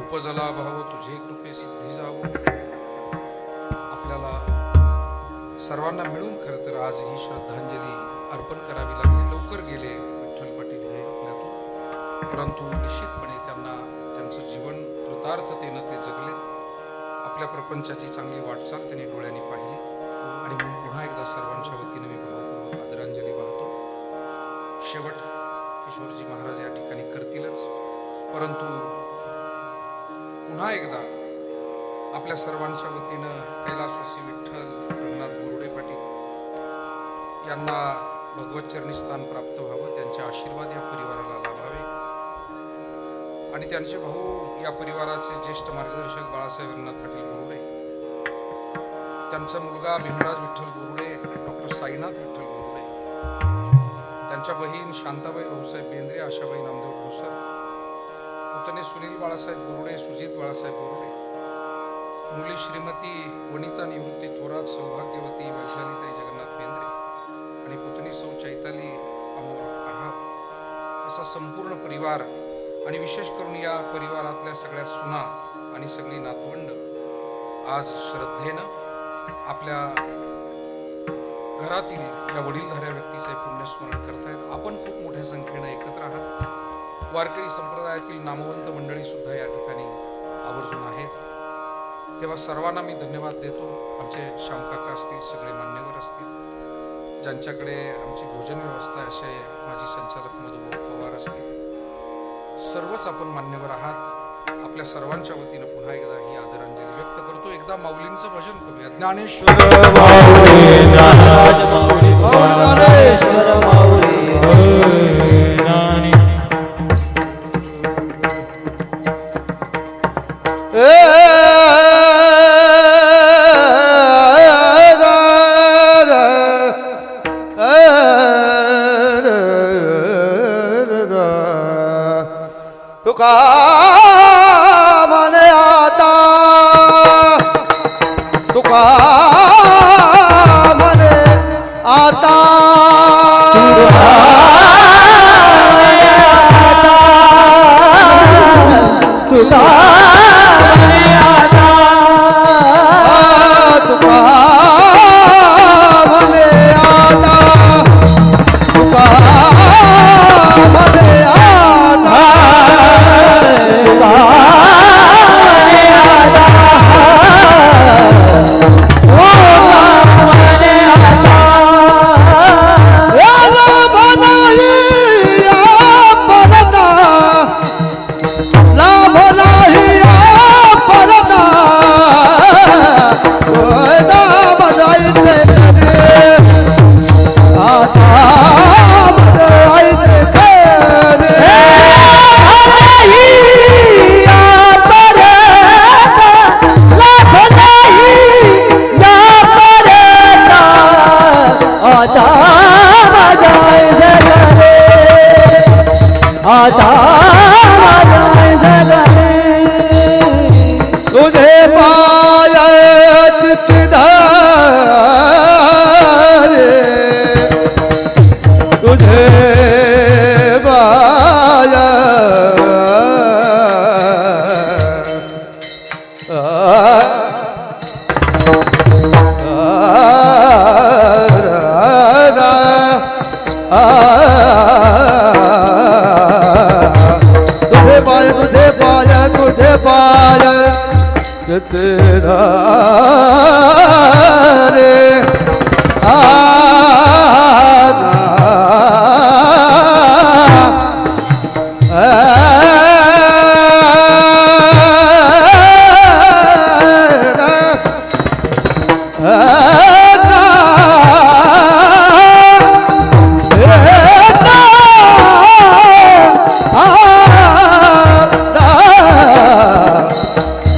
उपजला भाव तुझे कृपे सिद्धी जावो. आपल्याला सर्वांना मिळून खरं तर आज ही श्रद्धांजली अर्पण करावी लागली. लवकर गेले विठ्ठल पाटील हे आपल्यातून, परंतु निश्चितपणे त्यांना त्यांचं जीवन कृतार्थतेनं ते जगले. आपल्या प्रपंचाची चांगली वाटचाल त्यांनी डोळ्यांनी पाहिली आणि म्हणून पुन्हा एकदा सर्वांच्या वतीनं मी भावपूर्वक आदरांजली वाहतो. शेवट किशोरजी महाराज या ठिकाणी करतीलच, परंतु पुन्हा एकदा आपल्या सर्वांच्या वतीनं कैलासवासी विठ्ठल रंगनाथ बोरुडे पाटील यांना भगवत चरणी स्थान प्राप्त व्हावं, त्यांचे आशीर्वाद या परिवाराला लाभावे आणि त्यांचे भाऊ या परिवाराचे ज्येष्ठ मार्गदर्शक बाळासाहेब रंगनाथ पाटील बोरुडे, त्यांचा मुलगा भीमराज विठ्ठल बोरुडे, डॉक्टर साईनाथ विठ्ठल बोरुडे, त्यांच्या बहीण शांताबाई भाऊसाहेब बेंद्रे, आशाबाई नामदेव भोसर, पुतणे सुनील बाळासाहेब बोरुडे, सुजित बाळासाहेब बोरुडे, मुली श्रीमती वनिता निवृत्ती थोरात, सौभाग्यवती वैशालीताई जगन्नाथ बेंद्रे आणि पुतणी सौ चैताली अमोल आढाव, असा संपूर्ण परिवार आणि विशेष करून या परिवारातल्या सगळ्या सुना आणि सगळी नातवंड आज श्रद्धेनं आपल्या घरातील या वडीलधाऱ्या व्यक्तीचे पुण्यस्मरण करतायत. आपण खूप मोठ्या संख्येनं एकत्र आहात. वारकरी संप्रदायातील नामवंत मंडळी सुद्धा या ठिकाणी आवर्जून आहेत. तेव्हा सर्वांना मी धन्यवाद देतो. आमचे श्यामकाका असतील, सगळे मान्यवर असतील, ज्यांच्याकडे आमची भोजन व्यवस्था आहे, असे माजी संचालक मधुभाऊ पवार असतील, सर्वच आपण मान्यवर आहात. आपल्या सर्वांच्या वतीनं पुन्हा एकदा ही आदरांजली व्यक्त करतो. एकदा माऊलींचं भजन करूया. ज्ञानेश्वर तुका म्हणे आता, तुका म्हणे आता, तुका म्हणे आता, तुका म्हणे आता, तुका म्हणे आता, तुझे पाय चितधारे, तुझे पाय तुझे पाय, तुझे पाय, तुझे पाय चितधारे,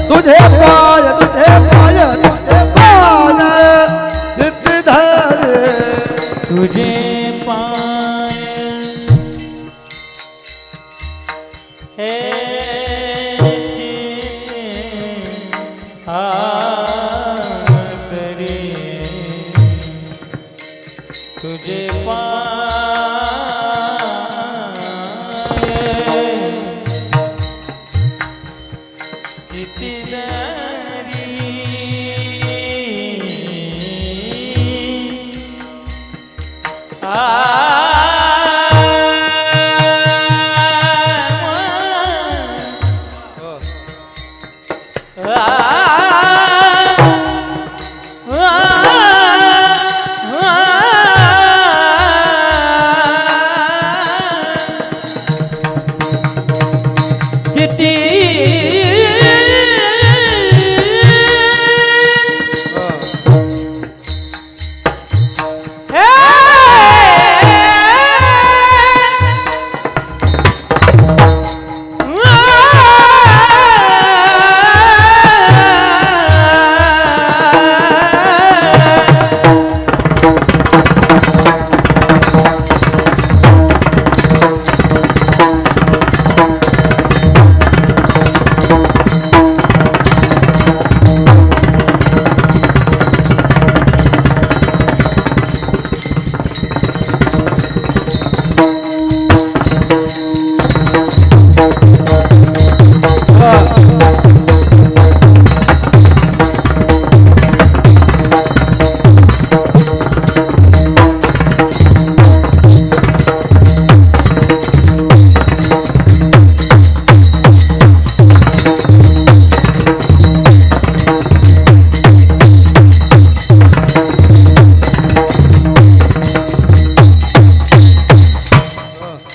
तुझे पाय, तुझे पाय, तुझे पाय चितधारे, तुझे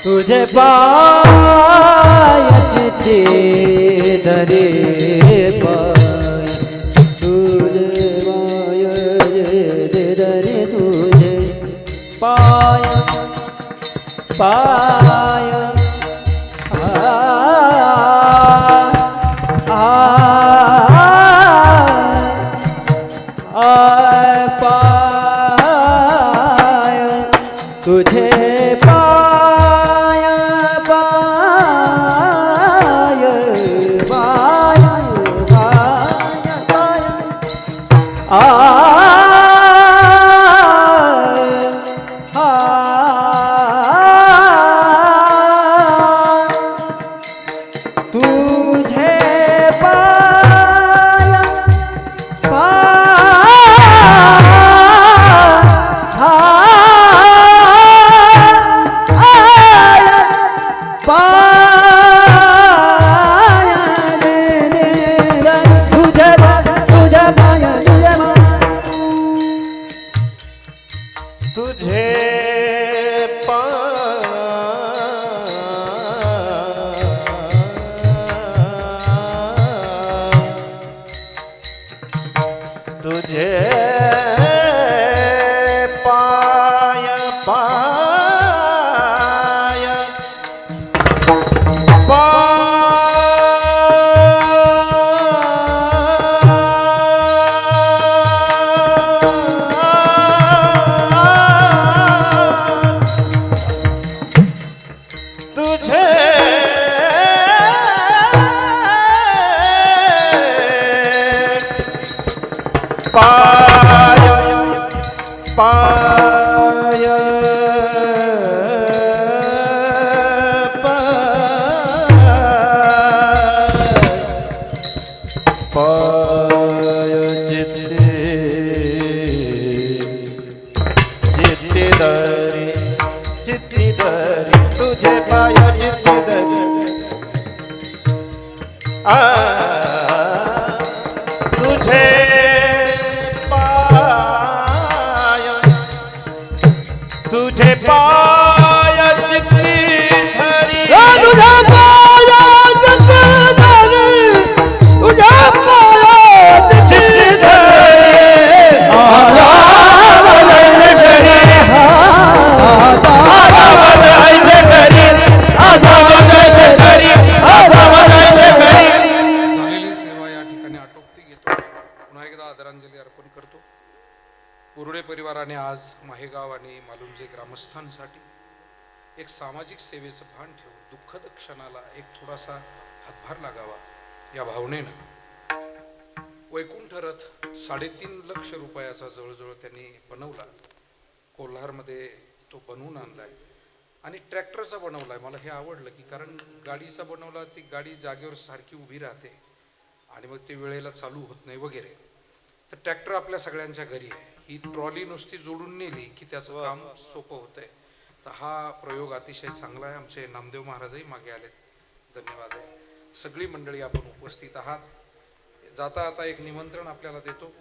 तुझे पाय चित्ते धरे पाय तुझे पाय चित्ते धरे तुझे पाय पाय पाय तुझे पाय पाय पाय पाय तुझे पाय तुझे पाय पाय तुझे पाय पाय पाय चित्ते चित्ते धरी चित्ते धरी तुझे पाय चित्ते धरी तुझे तुझे पाय चित्ती धरी तुझे पाय चित्ती धरी तुझे पाय चित्ती धरी आजा वजायचे घरी आजा वजायचे घरी आजा वजायचे घरी झालेली सेवा या ठिकाणी आटोपती घेतो. पुन्हा एकदा आदरांजली अर्पण करतो. बुरुडे परिवाराने आज माहेगाव आणि मालुंजे ग्रामस्थांसाठी एक सामाजिक सेवेचं भान ठेवून दुःखद क्षणाला एक थोडासा हातभार लागावा या भावनेनं वैकुंठ रथ 3.5 लाख रुपयाचा जवळजवळ त्यांनी बनवला. कोल्हारमध्ये तो बनवून आणलाय आणि ट्रॅक्टरचा बनवलाय. मला हे आवडलं की कारण गाडीचा बनवला ती गाडी जागेवर सारखी उभी राहते आणि मग ते वेळेला चालू होत नाही वगैरे. तर ट्रॅक्टर आपल्या सगळ्यांच्या घरी आहे. ही ट्रॉली नुसती जोडून नेली की त्याचं काम सोपं होतंय. तर हा प्रयोग अतिशय चांगला आहे. आमचे नामदेव महाराजही मागे आलेत. धन्यवाद आहे. सगळी मंडळी आपण उपस्थित आहात. जाता आता एक निमंत्रण आपल्याला देतो.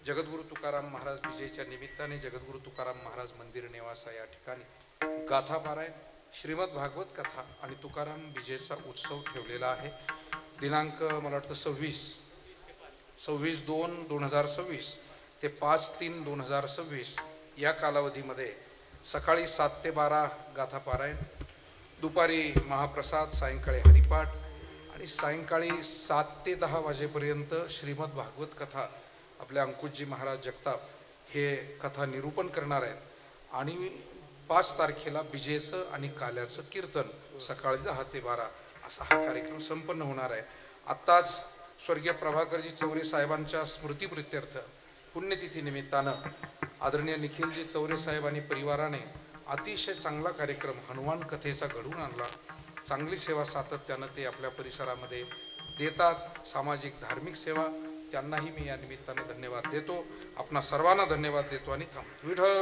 जगद्गुरु तुकाराम महाराज विजयच्या निमित्ताने जगद्गुरु तुकाराम महाराज मंदिर नेवासा या ठिकाणी गाथा पारायण, श्रीमद भागवत कथा आणि तुकाराम विजयचा उत्सव ठेवलेला आहे. दिनांक मला वाटतं 26/2/2026 ते 5/3/2026 या कालावधीमध्ये सकाळी 7 ते 12 गाथा पारायण, दुपारी महाप्रसाद, सायंकाळी हरिपाठ आणि सायंकाळी 7 ते 10 वाजेपर्यंत श्रीमद भागवत कथा आपले अंकुशजी महाराज जगताप हे कथा निरूपण करणार आहेत आणि 5 तारखेला विजेचं आणि काल्याचं कीर्तन सकाळी 10 ते 12 असा हा कार्यक्रम संपन्न होणार आहे. आत्ताच स्वर्गीय प्रभाकरजी चौरे साहेबांच्या स्मृतिप्रित्यर्थ पुण्यतिथी निमित्तानं आदरणीय निखिलजी चौरे साहेब आणि परिवाराने अतिशय चांगला कार्यक्रम हनुमान कथेचा घडवून आणला. चांगली सेवा सातत्यानं ते आपल्या परिसरामध्ये देतात. सामाजिक धार्मिक सेवा, त्यांनाही मी या निमित्ताने धन्यवाद देतो. आपणा सर्वांना धन्यवाद देतो आणि थांबतो. विठ्ठल